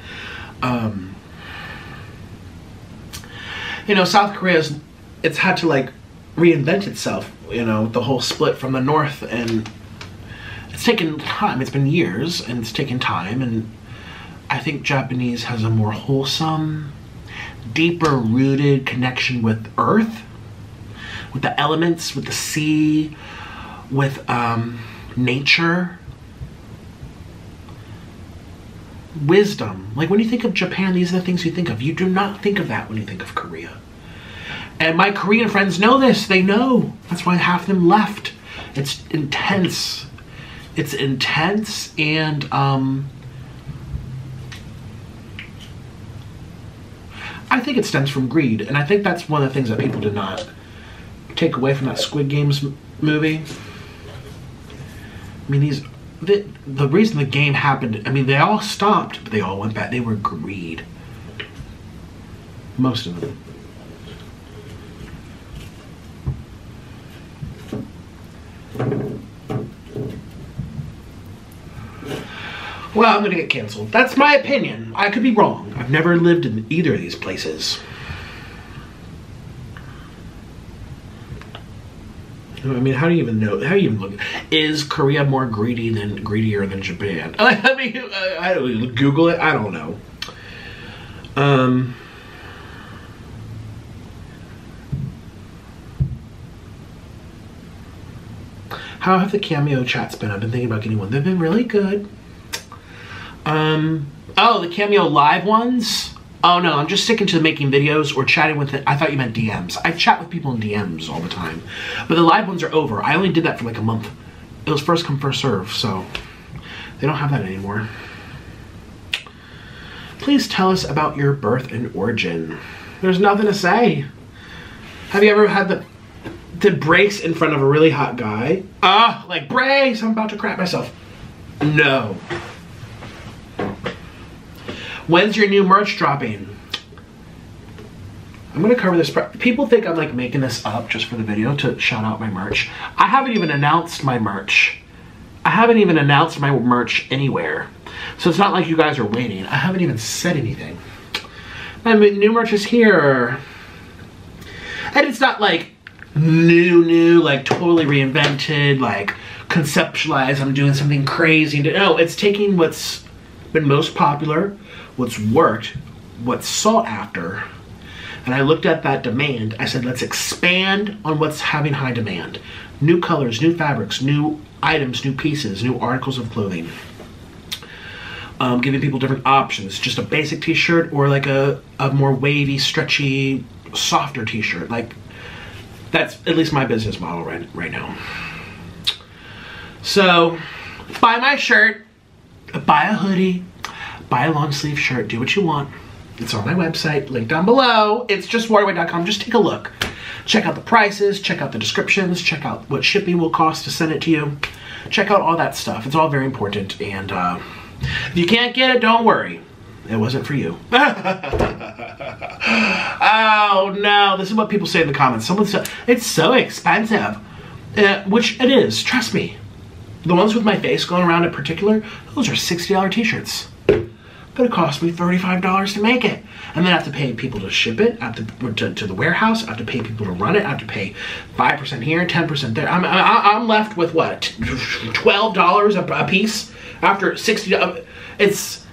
you know, South Korea's, it's had to like reinvent itself, you know, the whole split from the North, and it's taken time. It's been years and it's taken time, and I think Japanese has a more wholesome, deeper rooted connection with Earth, with the elements, with the sea, with nature. Wisdom. Like when you think of Japan, these are the things you think of. You do not think of that when you think of Korea. And my Korean friends know this. They know. That's why half of them left. It's intense. It's intense, and I think it stems from greed. And I think that's one of the things that people did not take away from that Squid Games movie. I mean, the reason the game happened, I mean, they all stopped, but they all went back. They were greed. Most of them. Well, I'm gonna get canceled. That's my opinion. I could be wrong. I've never lived in either of these places. I mean, how do you even know? How do you even look? Is Korea more greedier than Japan? I mean, I don't Google it. I don't know. How have the Cameo chats been? I've been thinking about getting one. They've been really good. Oh, the Cameo live ones? Oh no, I'm just sticking to making videos or chatting with it. I thought you meant DMs. I chat with people in DMs all the time. But the live ones are over. I only did that for like a month. It was first come, first serve, so they don't have that anymore. Please tell us about your birth and origin. There's nothing to say. Have you ever had the brace in front of a really hot guy? Like brace, I'm about to crap myself. No. When's your new merch dropping? I'm gonna cover this. People think I'm like making this up just for the video to shout out my merch. I haven't even announced my merch. I haven't even announced my merch anywhere. So it's not like you guys are waiting. I haven't even said anything. My new merch is here. And it's not like new, like totally reinvented, like conceptualized, I'm doing something crazy. No, it's taking what's been most popular, what's worked, what's sought after, and I looked at that demand. I said, let's expand on what's having high demand. New colors, new fabrics, new items, new pieces, new articles of clothing. Giving people different options. Just a basic t-shirt or like a more wavy, stretchy, softer t-shirt. Like, that's at least my business model right now. So, buy my shirt, buy a hoodie, buy a long sleeve shirt, do what you want. It's on my website, link down below. It's justwaterway.com. Just take a look. Check out the prices, check out the descriptions, check out what shipping will cost to send it to you. Check out all that stuff. It's all very important. And if you can't get it, don't worry. It wasn't for you. Oh no, this is what people say in the comments. Someone said, it's so expensive. Which it is, trust me. The ones with my face going around in particular, those are $60 t-shirts. But it cost me $35 to make it. And then I have to pay people to ship it, I have to the warehouse, I have to pay people to run it, I have to pay 5% here, 10% there. I'm left with what, $12 a piece after $60. It's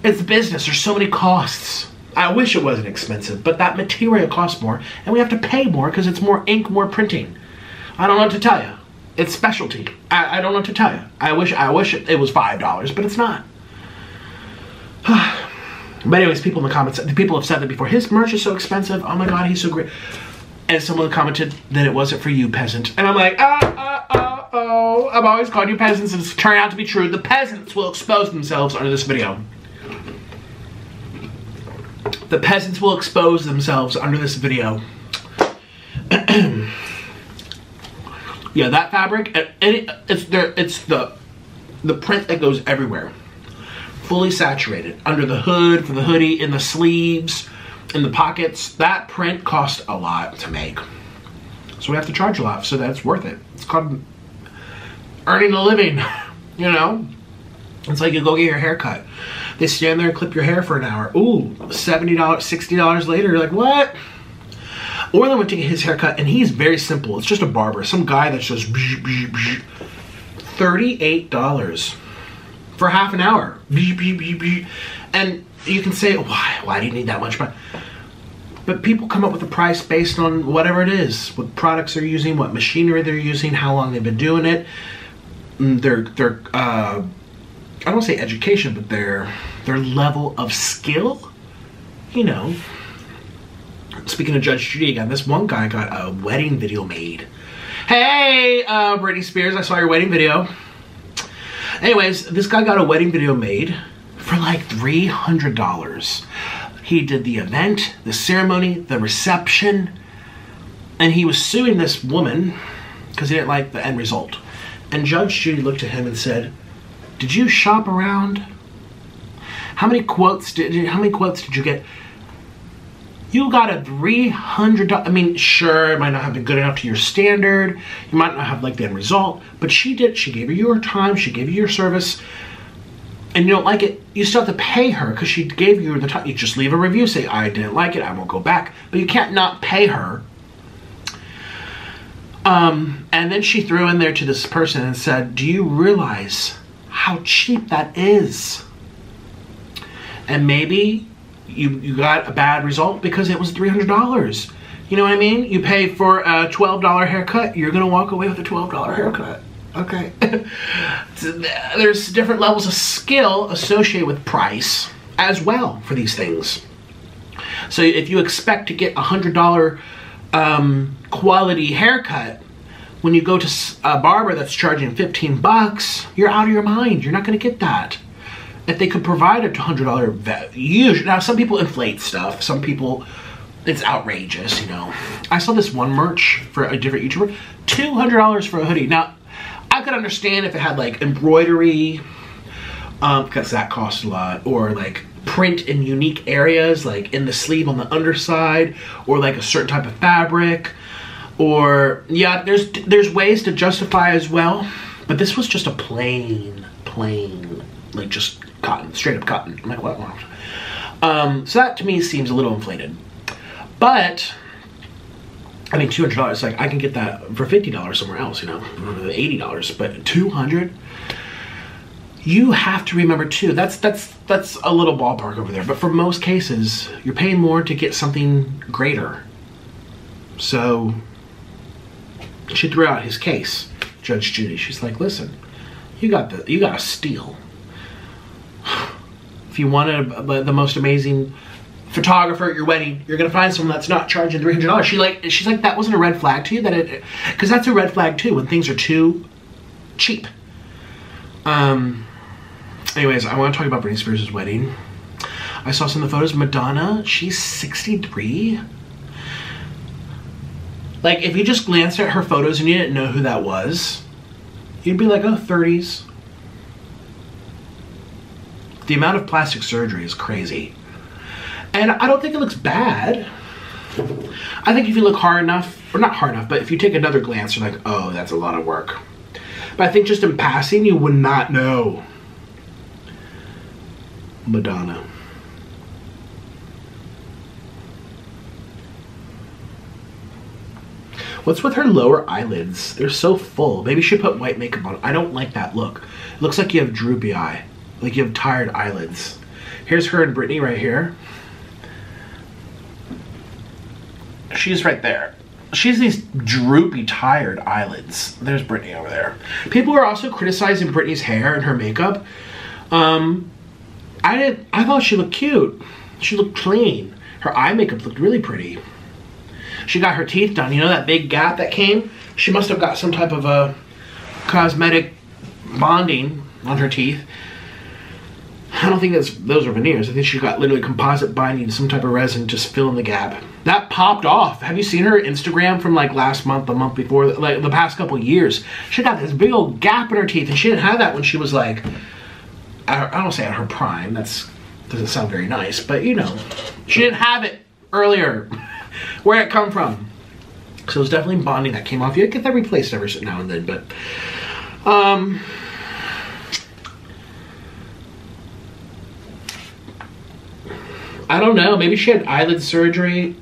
business, there's so many costs. I wish it wasn't expensive, but that material costs more, and we have to pay more because it's more ink, more printing. I don't know what to tell you. It's specialty. I don't know what to tell you. I wish it was $5, but it's not. But anyways, people in the comments, people have said that before. His merch is so expensive. Oh my God, he's so great. And someone commented that it wasn't for you, peasant. And I'm like, oh. I've always called you peasants, and it's turned out to be true. The peasants will expose themselves under this video. The peasants will expose themselves under this video. Yeah, that fabric, it's the print that goes everywhere. Fully saturated. Under the hood, for the hoodie, in the sleeves, in the pockets. That print costs a lot to make. So we have to charge a lot, so that's worth it. It's called earning a living, you know? It's like you go get your hair cut. They stand there and clip your hair for an hour. Ooh, $70, $60 later, you're like, what? Orlin went to get his haircut, and he's very simple. It's just a barber. Some guy that's just $38 for half an hour. And you can say, why do you need that much? But people come up with a price based on whatever it is. What products they're using, what machinery they're using, how long they've been doing it. Their I don't say education, but their level of skill, you know. Speaking of Judge Judy again, this one guy got a wedding video made. Hey, Britney Spears, I saw your wedding video. Anyways, this guy got a wedding video made for like $300. He did the event, the ceremony, the reception, and he was suing this woman because he didn't like the end result. And Judge Judy looked at him and said, "Did you shop around? How many quotes did you get? You got a $300, I mean, sure, it might not have been good enough to your standard. You might not have liked the end result, but she did. She gave you your time. She gave you your service. And you don't like it, you still have to pay her because she gave you the time. You just leave a review, say, I didn't like it, I won't go back. But you can't not pay her. And then she threw in there to this person and said, do you realize how cheap that is? And maybe you got a bad result because it was $300. You know what I mean? You pay for a $12 haircut, you're gonna walk away with a $12 haircut. Okay. There's different levels of skill associated with price as well for these things. So if you expect to get a $100 quality haircut, when you go to a barber that's charging 15 bucks, you're out of your mind. You're not gonna get that. If they could provide a $100 usually, now some people inflate stuff, some people, it's outrageous, you know. I saw this one merch for a different YouTuber, $200 for a hoodie. Now, I could understand if it had like embroidery, because that costs a lot, or like print in unique areas, like in the sleeve on the underside, or like a certain type of fabric, or yeah, there's ways to justify as well. But this was just a plain, like just cotton, straight up cotton. I'm like, what? So that to me seems a little inflated. But I mean, $200, like I can get that for $50 somewhere else, you know, $80, but $200. You have to remember too, that's a little ballpark over there, but for most cases, you're paying more to get something greater. So she threw out his case, Judge Judy. She's like, listen, you got a steal. If you wanted the most amazing photographer at your wedding, you're gonna find someone that's not charging $300. She's like, that wasn't a red flag to you? Because that's a red flag too, when things are too cheap. Anyways, I want to talk about Britney Spears' wedding. I saw some of the photos. Madonna, she's 63. Like, if you just glanced at her photos and you didn't know who that was, you'd be like, oh, 30s. The amount of plastic surgery is crazy. And I don't think it looks bad. I think if you look hard enough, or not hard enough, but if you take another glance, you're like, oh, that's a lot of work. But I think just in passing, you would not know. Madonna. What's with her lower eyelids? They're so full. Maybe she put white makeup on. I don't like that look. It looks like you have droopy eye. Like you have tired eyelids. Here's her and Britney right here. She's right there. She has these droopy, tired eyelids. There's Britney over there. People are also criticizing Britney's hair and her makeup. I thought she looked cute. She looked clean. Her eye makeup looked really pretty. She got her teeth done. You know that big gap that came? She must have got some type of a cosmetic bonding on her teeth. I don't think those are veneers. I think she got literally composite binding, some type of resin, just fill in the gap. That popped off. Have you seen her Instagram from like last month, the month before, like the past couple years? She got this big old gap in her teeth, and she didn't have that when she was like, I don't say at her prime. That's doesn't sound very nice, but you know, she didn't have it earlier. Where'd it come from? So it was definitely bonding that came off. You get that replaced every now and then, but I don't know. Maybe she had eyelid surgery.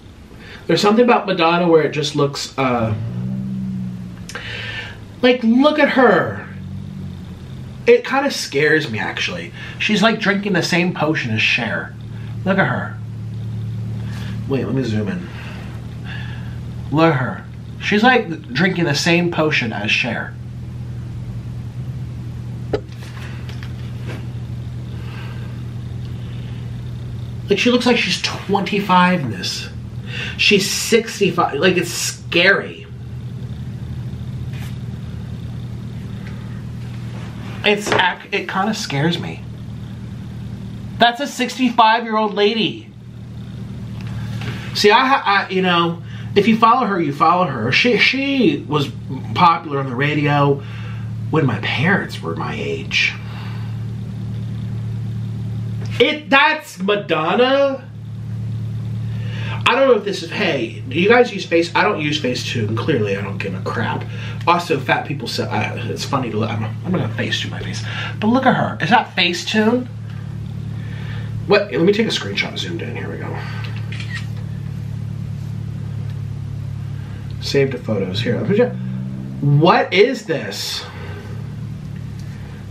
There's something about Madonna where it just looks like, look at her. It kind of scares me, actually. She's like drinking the same potion as Cher. Look at her. Wait, let me zoom in. Look at her. She's like drinking the same potion as Cher. Like, she looks like she's 25 in this. She's 65. Like, it's scary. It kind of scares me. That's a 65-year-old lady. See, you know, if you follow her, you follow her. She was popular on the radio when my parents were my age. That's Madonna. I don't know if this is, hey, do you guys use Face? I don't use Facetune. Clearly, I don't give a crap. Also, fat people say, it's funny to look. I'm gonna Facetune my face. But look at her. Is that Facetune? What? Let me take a screenshot zoomed in. Here we go. Save to photos. Here. What is this?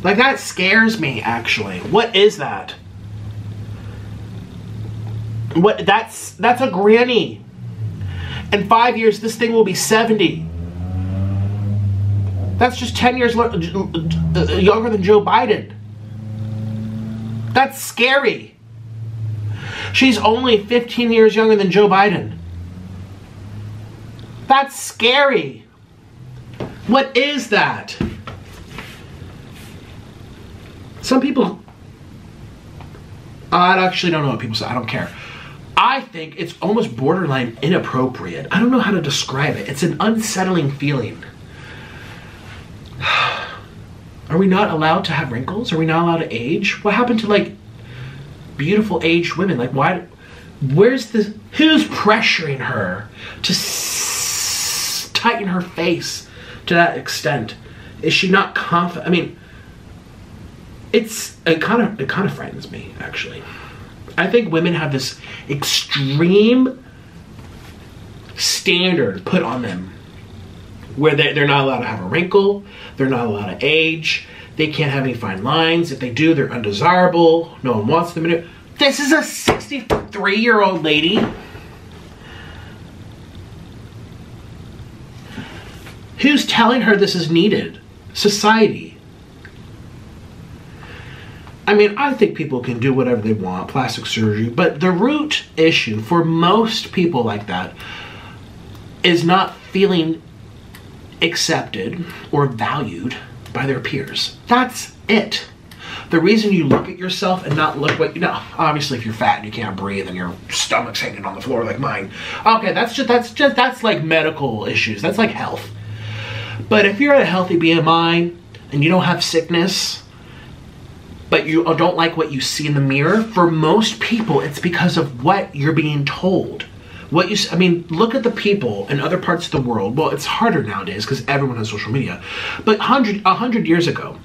Like, that scares me, actually. What is that? What? That's a granny. In 5 years, this thing will be 70. That's just 10 years younger than Joe Biden. That's scary. She's only 15 years younger than Joe Biden. That's scary. What is that? Some people... I actually don't know what people say. I don't care. I think it's almost borderline inappropriate. I don't know how to describe it. It's an unsettling feeling. Are we not allowed to have wrinkles? Are we not allowed to age? What happened to, like, beautiful aged women? Like, why? Who's pressuring her to tighten her face to that extent? Is she not confident? I mean, it kind of frightens me, actually. I think women have this extreme standard put on them where they're not allowed to have a wrinkle, they're not allowed to age, they can't have any fine lines. If they do, they're undesirable. No one wants them. This is a 63-year-old lady who's telling her this is needed. Society. I mean, I think people can do whatever they want, plastic surgery, but the root issue for most people like that is not feeling accepted or valued by their peers. That's it. The reason you look at yourself and not look what, you know, obviously if you're fat and you can't breathe and your stomach's hanging on the floor like mine, okay, that's like medical issues. That's like health. But if you're at a healthy BMI and you don't have sickness, but you don't like what you see in the mirror, for most people, it's because of what you're being told. I mean, look at the people in other parts of the world. Well, it's harder nowadays because everyone has social media. But 100 years ago,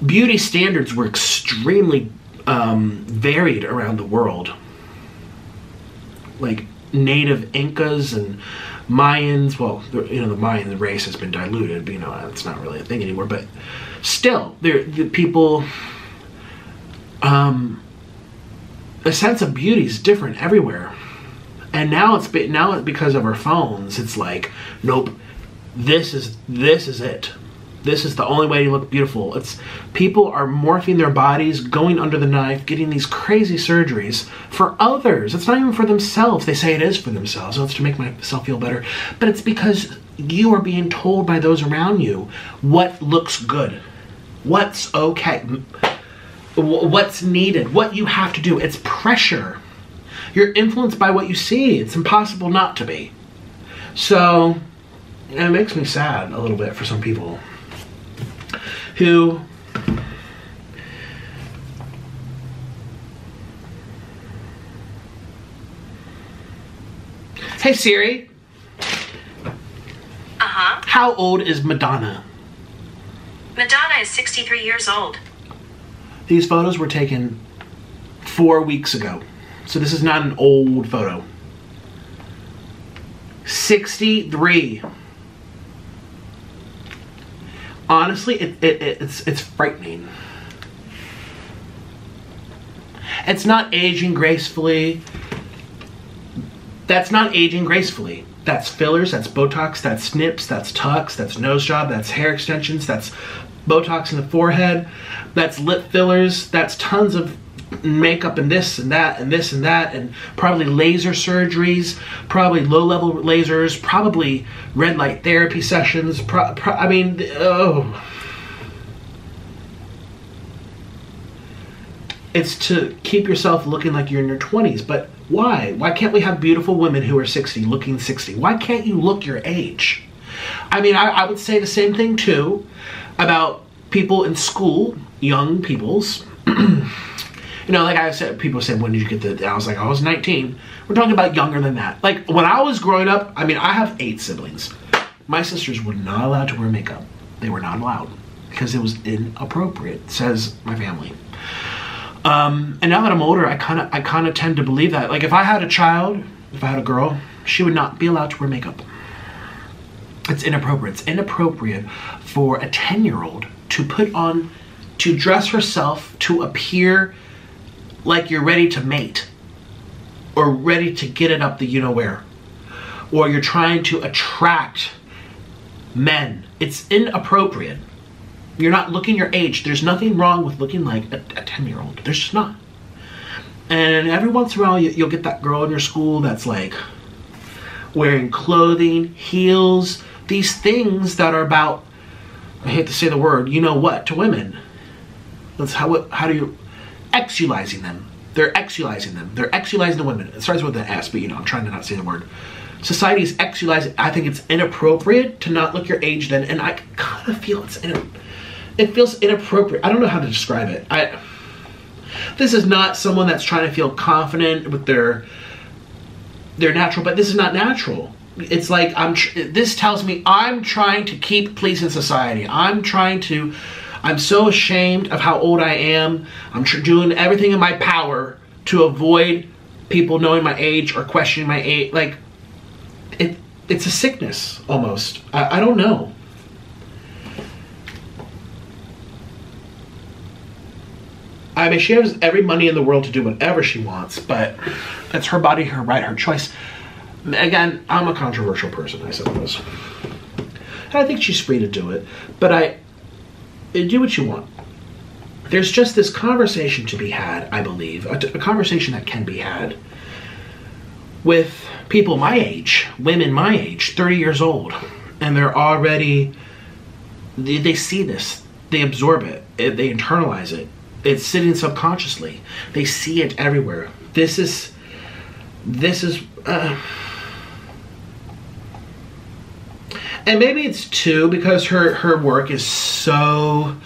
beauty standards were extremely varied around the world. Like native Incas and Mayans, well, you know, the Mayan race has been diluted, but you know, it's not really a thing anymore. But still, the people... a sense of beauty is different everywhere. And now it's because of our phones. It's like, nope, this is it. This is the only way to look beautiful. It's people are morphing their bodies, going under the knife, getting these crazy surgeries for others. It's not even for themselves. They say it is for themselves. Oh, it's to make myself feel better. But it's because you are being told by those around you what looks good, what's okay, what's needed, what you have to do. It's pressure. You're influenced by what you see. It's impossible not to be. So it makes me sad a little bit for some people who Hey Siri. Uh-huh. How old is Madonna? Madonna is 63 years old. These photos were taken 4 weeks ago. So this is not an old photo. 63. Honestly, it's frightening. It's not aging gracefully. That's not aging gracefully. That's fillers, that's Botox, that's snips, that's tucks, that's nose job, that's hair extensions, that's Botox in the forehead, that's lip fillers, that's tons of makeup and this and that and this and that, and probably laser surgeries, probably low-level lasers, probably red light therapy sessions. I mean, oh. It's to keep yourself looking like you're in your 20s, but why? Why can't we have beautiful women who are 60 looking 60? Why can't you look your age? I mean, I would say the same thing too about people in school, young peoples. You know, like I said, people said, when did you get the, I was like, I was 19. We're talking about younger than that. Like, when I was growing up, I mean, I have 8 siblings. My sisters were not allowed to wear makeup. They were not allowed because it was inappropriate, says my family. And now that I'm older, I kind of tend to believe that. Like, if I had a child, if I had a girl, she would not be allowed to wear makeup. It's inappropriate. It's inappropriate for a 10-year-old to put on, to dress herself to appear like you're ready to mate, or ready to get it up the you-know-where, or you're trying to attract men. It's inappropriate. You're not looking your age. There's nothing wrong with looking like a 10-year-old. There's just not. And every once in a while, you'll get that girl in your school that's like wearing clothing, heels, these things that are about, I hate to say the word, you know what, to women. That's how do you, exualizing them. They're exualizing them. They're exualizing the women. It starts with an S, but you know, I'm trying to not say the word. Society is exualizing. I think it's inappropriate to not look your age then, and I kind of feel it feels inappropriate. I don't know how to describe it. This is not someone that's trying to feel confident with their natural, but this is not natural. It's like, this tells me I'm trying to keep pleasing society. I'm so ashamed of how old I am. I'm doing everything in my power to avoid people knowing my age or questioning my age. Like, it's a sickness, almost. I don't know. I mean, she has every money in the world to do whatever she wants, but it's her body, her right, her choice. Again, I'm a controversial person, I suppose. And I think she's free to do it, but do what you want. There's just this conversation to be had, I believe, a conversation that can be had with people my age, women my age, 30 years old, and they're already, they see this, they absorb it, they internalize it. It's sitting subconsciously. They see it everywhere. This is and maybe it's too because her work is so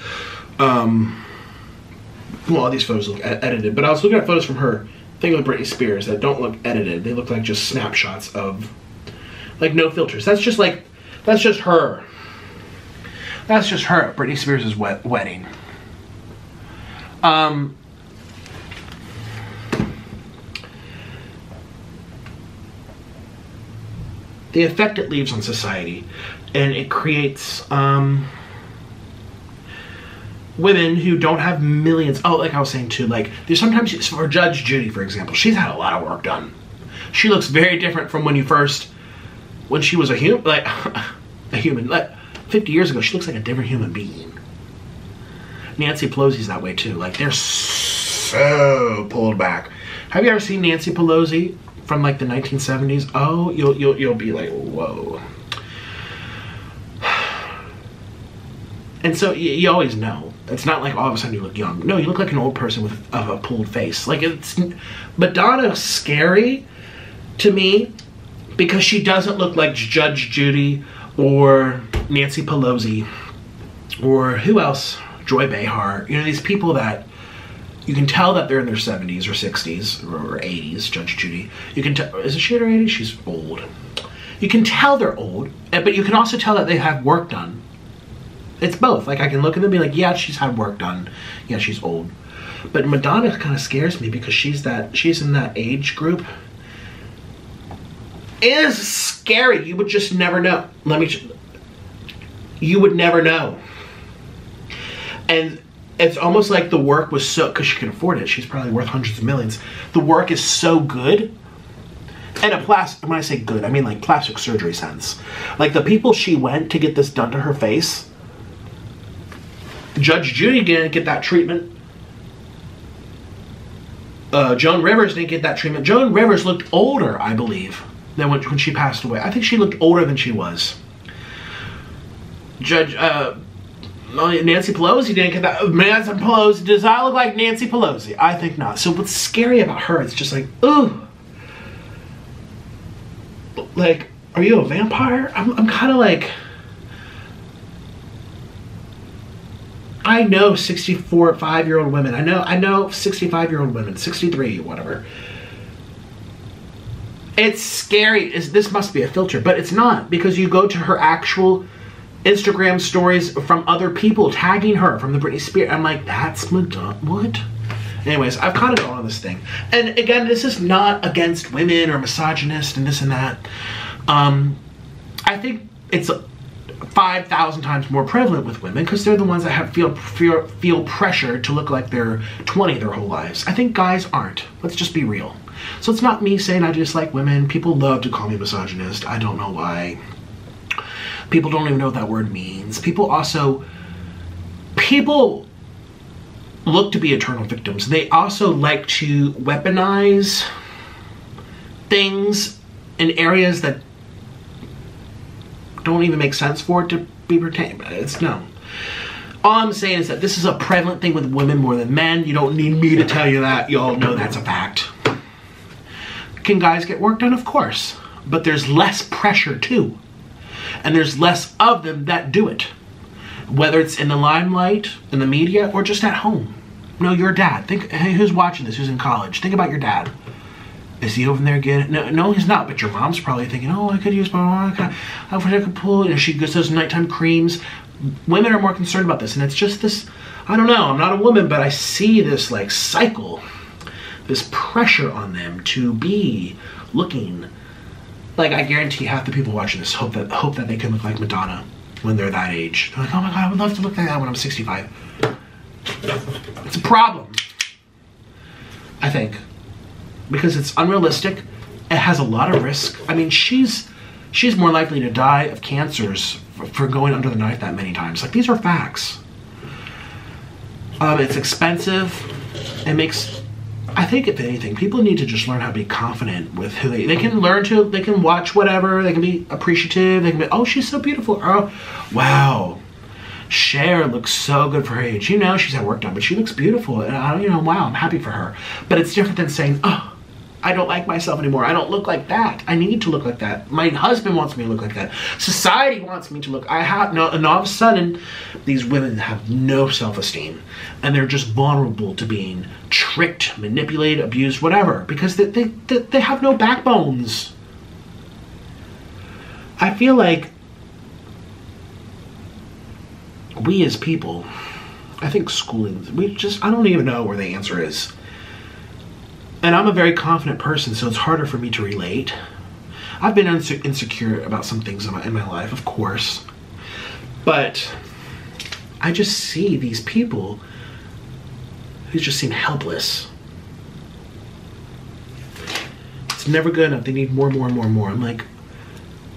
well, these photos look edited, but I was looking at photos from her thing with Britney Spears that don't look edited. They look like just snapshots of, like, no filters. That's just her. That's just her at Britney Spears' wedding. The effect it leaves on society, and it creates women who don't have millions. Oh, like I was saying too, like there's sometimes, for Judge Judy, for example, she's had a lot of work done. She looks very different from when she was a human, like, a human. Like, 50 years ago, she looks like a different human being. Nancy Pelosi's that way too. Like, they're so pulled back. Have you ever seen Nancy Pelosi from like the 1970s? Oh, you'll be like, whoa. And so you always know. It's not like all of a sudden you look young. No, you look like an old person with a pulled face. Like, it's Madonna's scary to me because she doesn't look like Judge Judy or Nancy Pelosi or who else? Joy Behar. You know, these people that you can tell that they're in their 70s or 60s or 80s. Judge Judy. You can tell. Is she in her 80s? She's old. You can tell they're old, but you can also tell that they have work done. It's both. Like, I can look at them and be like, yeah, she's had work done. Yeah, she's old. But Madonna kind of scares me because she's in that age group. It is scary. You would just never know. You would never know. And it's almost like the work was so, because she can afford it. She's probably worth hundreds of millions. The work is so good. And when I say good, I mean like plastic surgery sense. Like, the people she went to get this done to her face, Judge Judy didn't get that treatment. Joan Rivers didn't get that treatment. Joan Rivers looked older, I believe, than when she passed away. I think she looked older than she was. Nancy Pelosi didn't get that. Nancy Pelosi, does I look like Nancy Pelosi? I think not. So what's scary about her, it's just like, ooh. Like, are you a vampire? I'm kind of like, I know 5-year-old women. I know 65-year-old women, 63, whatever. It's scary. This must be a filter, but it's not, because you go to her actual Instagram stories from other people tagging her from the Britney Spears. I'm like, that's Madonna. What? Anyways, I've kind of gone on this thing. And again, this is not against women or misogynist and this and that. I think it's 5,000 times more prevalent with women because they're the ones that feel pressure to look like they're 20 their whole lives. I think guys aren't. Let's just be real. So it's not me saying I dislike women. People love to call me misogynist. I don't know why. People don't even know what that word means. People look to be eternal victims. They also like to weaponize things in areas that don't even make sense for it to be pertained. It's no. All I'm saying is that this is a prevalent thing with women more than men. You don't need me to tell you that. You all know that's a fact. Can guys get work done? Of course. But there's less pressure too. And there's less of them that do it. Whether it's in the limelight, in the media, or just at home. No, your dad. Think, hey, who's watching this? Who's in college? Think about your dad. Is he over there getting? No, he's not. But your mom's probably thinking, oh, I could use I could pull. And she goes those nighttime creams. Women are more concerned about this, and it's just this. I don't know. I'm not a woman, but I see this like cycle, this pressure on them to be looking. Like, I guarantee half the people watching this hope that they can look like Madonna when they're that age. They're like, oh my God, I would love to look like that when I'm 65. It's a problem, I think, because it's unrealistic. It has a lot of risk. I mean, she's more likely to die of cancers for going under the knife that many times. Like, these are facts. It's expensive. It makes, I think, if anything, people need to just learn how to be confident with who they can they can watch whatever, they can be appreciative, they can be, oh, she's so beautiful. Oh, wow. Cher looks so good for her age. You know, she's had work done, but she looks beautiful. And you know, wow, I'm happy for her. But it's different than saying, oh, I don't like myself anymore. I don't look like that. I need to look like that. My husband wants me to look like that. Society wants me to look. I have no, and all of a sudden, these women have no self-esteem, and they're just vulnerable to being tricked, manipulated, abused, whatever, because they have no backbones. I feel like we as people, I think schooling, I don't even know where the answer is. And I'm a very confident person, so it's harder for me to relate. I've been insecure about some things in my life, of course. But I just see these people who just seem helpless. It's never good enough. They need more, more, more, more. I'm like,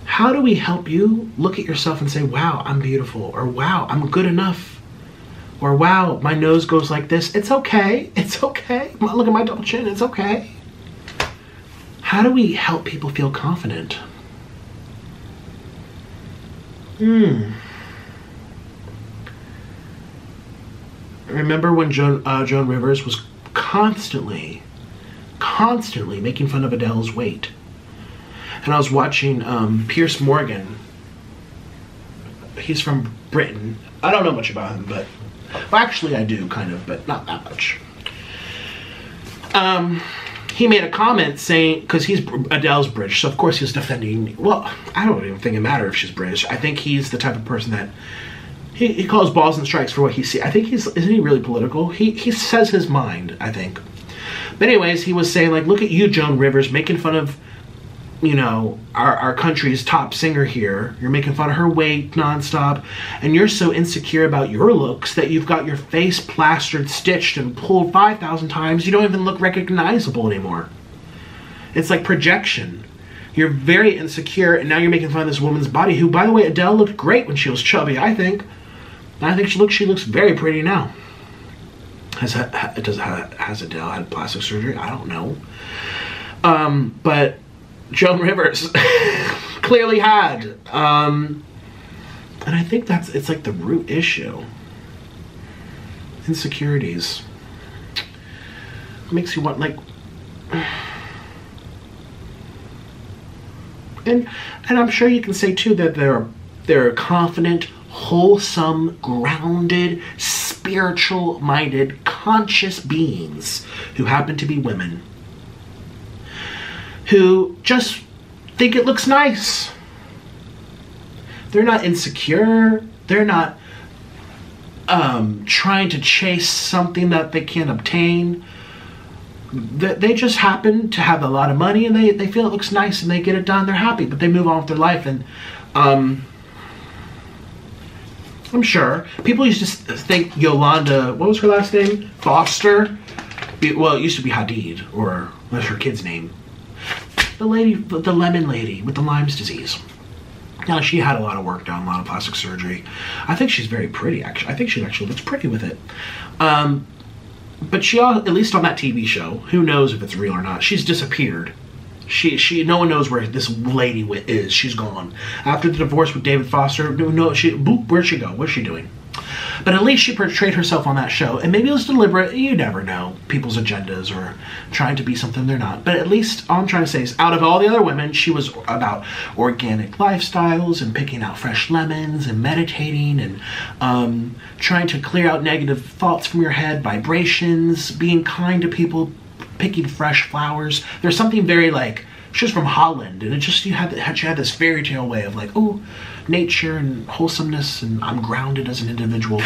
how do we help you look at yourself and say, wow, I'm beautiful, or wow, I'm good enough, or wow, my nose goes like this. It's okay. It's okay. Look at my double chin. It's okay. How do we help people feel confident? Remember when Joan Rivers was constantly making fun of Adele's weight? And I was watching Piers Morgan. He's from Britain. I don't know much about him, but well, actually I do, kind of, but not that much. He made a comment saying, because Adele's British, so of course he's defending, well, I don't even think it matters if she's British. I think he's the type of person that, he calls balls and strikes for what he sees. I think isn't he really political? He says his mind, I think. But anyways, he was saying, like, look at you, Joan Rivers, making fun of, you know, our country's top singer here. You're making fun of her weight nonstop, and you're so insecure about your looks that you've got your face plastered, stitched, and pulled 5,000 times. You don't even look recognizable anymore. It's like projection. You're very insecure, and now you're making fun of this woman's body, who, by the way, Adele looked great when she was chubby, I think. I think she looks very pretty now. Has Adele had plastic surgery? I don't know. But Joan Rivers clearly had. And I think it's like the root issue. Insecurities. It makes you want, like... And I'm sure you can say too that they're confident, wholesome, grounded, spiritual-minded, conscious beings who happen to be women, who just think it looks nice. They're not insecure. They're not trying to chase something that they can't obtain. They just happen to have a lot of money, and they feel it looks nice, and they get it done. They're happy, but they move on with their life. And I'm sure people used to think Yolanda, what was her last name? Foster? Well, it used to be Hadid, or what's her kid's name? The lady, the lemon lady with the Lyme's disease. Now, she had a lot of work done, a lot of plastic surgery. I think she's very pretty, actually. I think she actually looks pretty with it. But she, at least on that TV show, who knows if it's real or not, she's disappeared. No one knows where this lady is. She's gone. After the divorce with David Foster, where'd she go? What's she doing? But at least she portrayed herself on that show, and maybe it was deliberate. You never know people's agendas or trying to be something they're not. But at least all I'm trying to say is, out of all the other women, she was about organic lifestyles and picking out fresh lemons and meditating and trying to clear out negative thoughts from your head, vibrations, being kind to people, picking fresh flowers. There's something very, like, she was from Holland, and it just, she had this fairy tale way of, like, oh, nature and wholesomeness, and I'm grounded as an individual.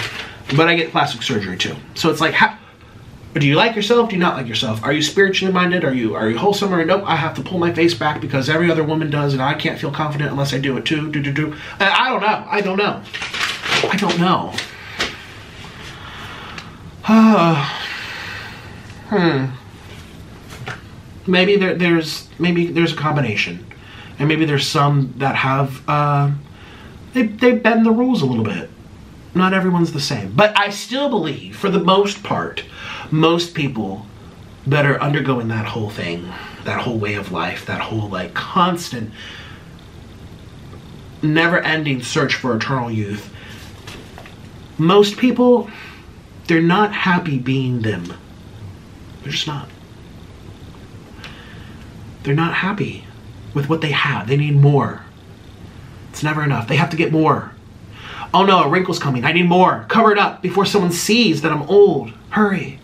But I get plastic surgery too. So it's like, do you like yourself? Do you not like yourself? Are you spiritually minded? Are you wholesome? Or nope, I have to pull my face back because every other woman does, and I can't feel confident unless I do it too. I don't know. I don't know. I don't know. Maybe there's a combination, and maybe there's some that have they bend the rules a little bit. Not everyone's the same, but I still believe, for the most part, most people that are undergoing that whole thing, that whole way of life, that whole, like, constant, never-ending search for eternal youth, most people, they're not happy being them. They're just not. They're not happy with what they have. They need more. It's never enough. They have to get more. Oh no, a wrinkle's coming. I need more. Cover it up before someone sees that I'm old. Hurry.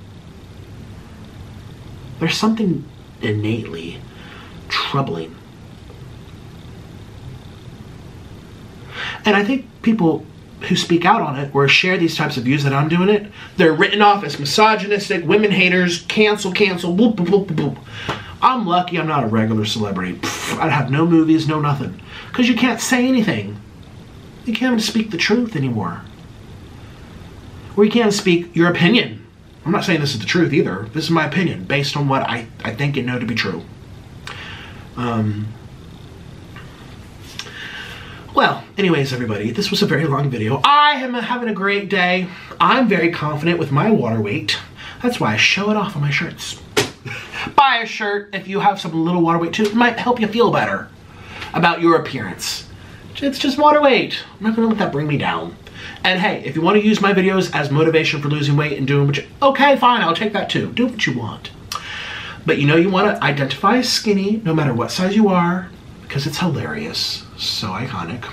There's something innately troubling. And I think people who speak out on it or share these types of views that I'm doing it, they're written off as misogynistic, women haters, cancel, boop, boop, boop, boop. I'm lucky I'm not a regular celebrity. I'd have no movies, no nothing. Because you can't say anything. You can't even speak the truth anymore. Or you can't speak your opinion. I'm not saying this is the truth either. This is my opinion based on what I think and know to be true. Well, anyways, everybody, this was a very long video. I am having a great day. I'm very confident with my water weight. That's why I show it off on my shirts. Buy a shirt if you have some little water weight too. It might help you feel better about your appearance. It's just water weight. I'm not gonna let that bring me down. And hey, if you want to use my videos as motivation for losing weight and doing what you, okay, fine, I'll take that too. Do what you want. But you know, you want to identify as skinny no matter what size you are, because it's hilarious. So iconic.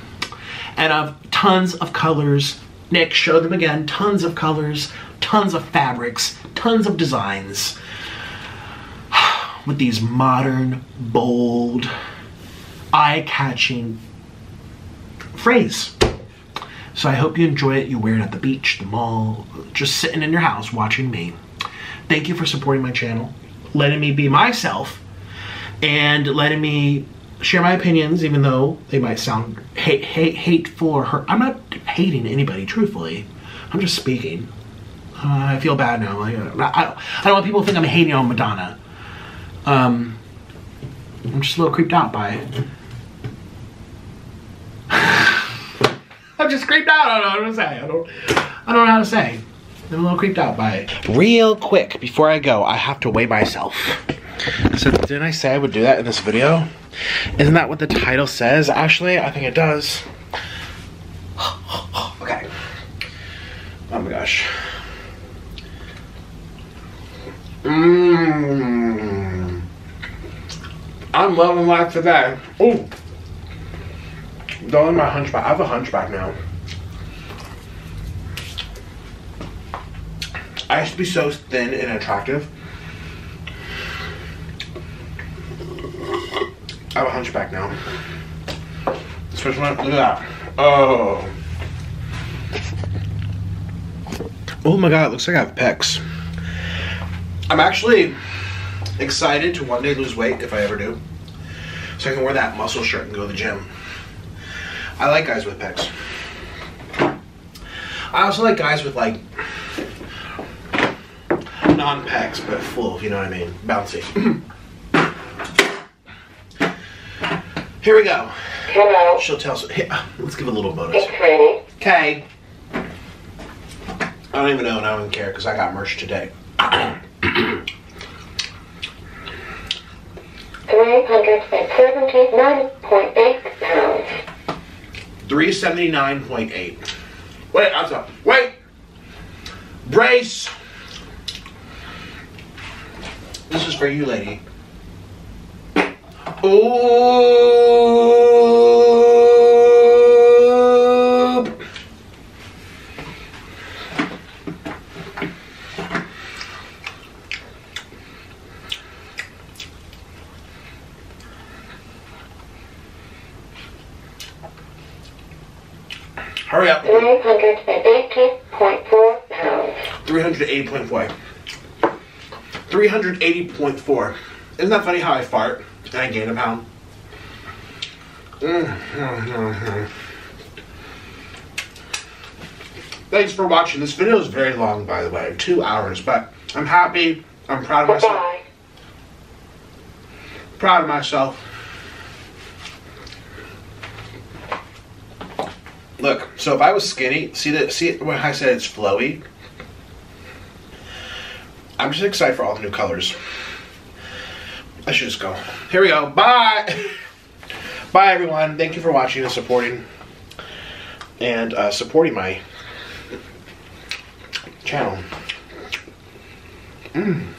And of tons of colors. Nick, show them again. Tons of colors, tons of fabrics, tons of designs. With these modern, bold, eye-catching phrase. So I hope you enjoy it. You wear it at the beach, the mall, just sitting in your house watching me. Thank you for supporting my channel, letting me be myself, and letting me share my opinions, even though they might sound hateful or hurt. I'm not hating anybody, truthfully. I'm just speaking. I feel bad now. Like, I don't want people to think I'm hating on Madonna. I'm just a little creeped out by it. I'm just creeped out. I don't know what to say. I don't know how to say. I'm a little creeped out by it. Real quick, before I go, I have to weigh myself. So didn't I say I would do that in this video? Isn't that what the title says? Actually, I think it does. Okay. Oh my gosh. I'm loving life today. Ooh. Don't let my hunchback. I have a hunchback now. I used to be so thin and attractive. I have a hunchback now. Especially when, look at that. Oh. Oh my god, it looks like I have pecs. I'm actually excited to one day lose weight, if I ever do. So I can wear that muscle shirt and go to the gym. I like guys with pecs. I also like guys with like non-pecs, but full, if you know what I mean. Bouncy. Here we go. Hello. She'll tell us. Let's give a little bonus. It's ready. Okay. I don't even know and I don't even care because I got merch today. 379.8 pounds. 379.8. Wait, I'm sorry. Wait. Brace. This is for you, lady. Ooh. Hurry up. 380.4 pounds. 380.4. 380.4. Isn't that funny how I fart and I gain a pound? Thanks for watching. This video is very long, by the way. 2 hours, but I'm happy. I'm proud of myself. Bye. Proud of myself. Look, so if I was skinny, see when I said it's flowy? I'm just excited for all the new colors. I should just go. Here we go. Bye. Bye, everyone. Thank you for watching and supporting. And supporting my channel. Mm.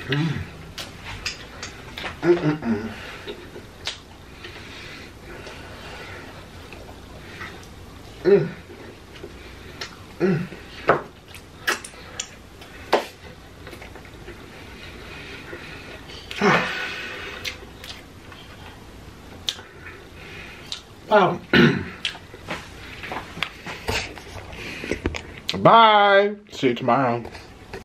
Mm. Mm-mm-mm. Mm. Mm. Wow. Bye. See you tomorrow.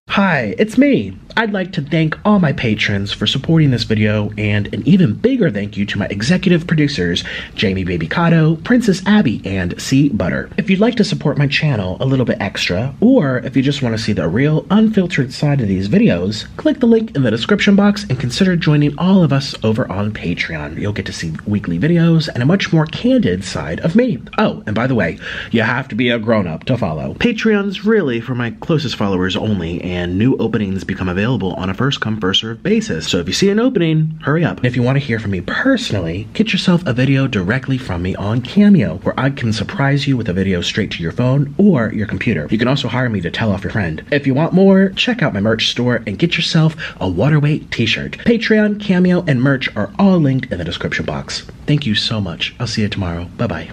Hi, it's me. I'd like to thank all my patrons for supporting this video, and an even bigger thank you to my executive producers, Jamie Babycado, Princess Abbie, and C Butter. If you'd like to support my channel a little bit extra, or if you just want to see the real, unfiltered side of these videos, click the link in the description box and consider joining all of us over on Patreon. You'll get to see weekly videos and a much more candid side of me. Oh, and by the way, you have to be a grown-up to follow. Patreon's really for my closest followers only, and new openings become available on a first-come, first-served basis. So if you see an opening, hurry up. If you want to hear from me personally, get yourself a video directly from me on Cameo, where I can surprise you with a video straight to your phone or your computer. You can also hire me to tell off your friend. If you want more, check out my merch store and get yourself a water weight t-shirt. Patreon, Cameo, and merch are all linked in the description box. Thank you so much. I'll see you tomorrow. Bye-bye.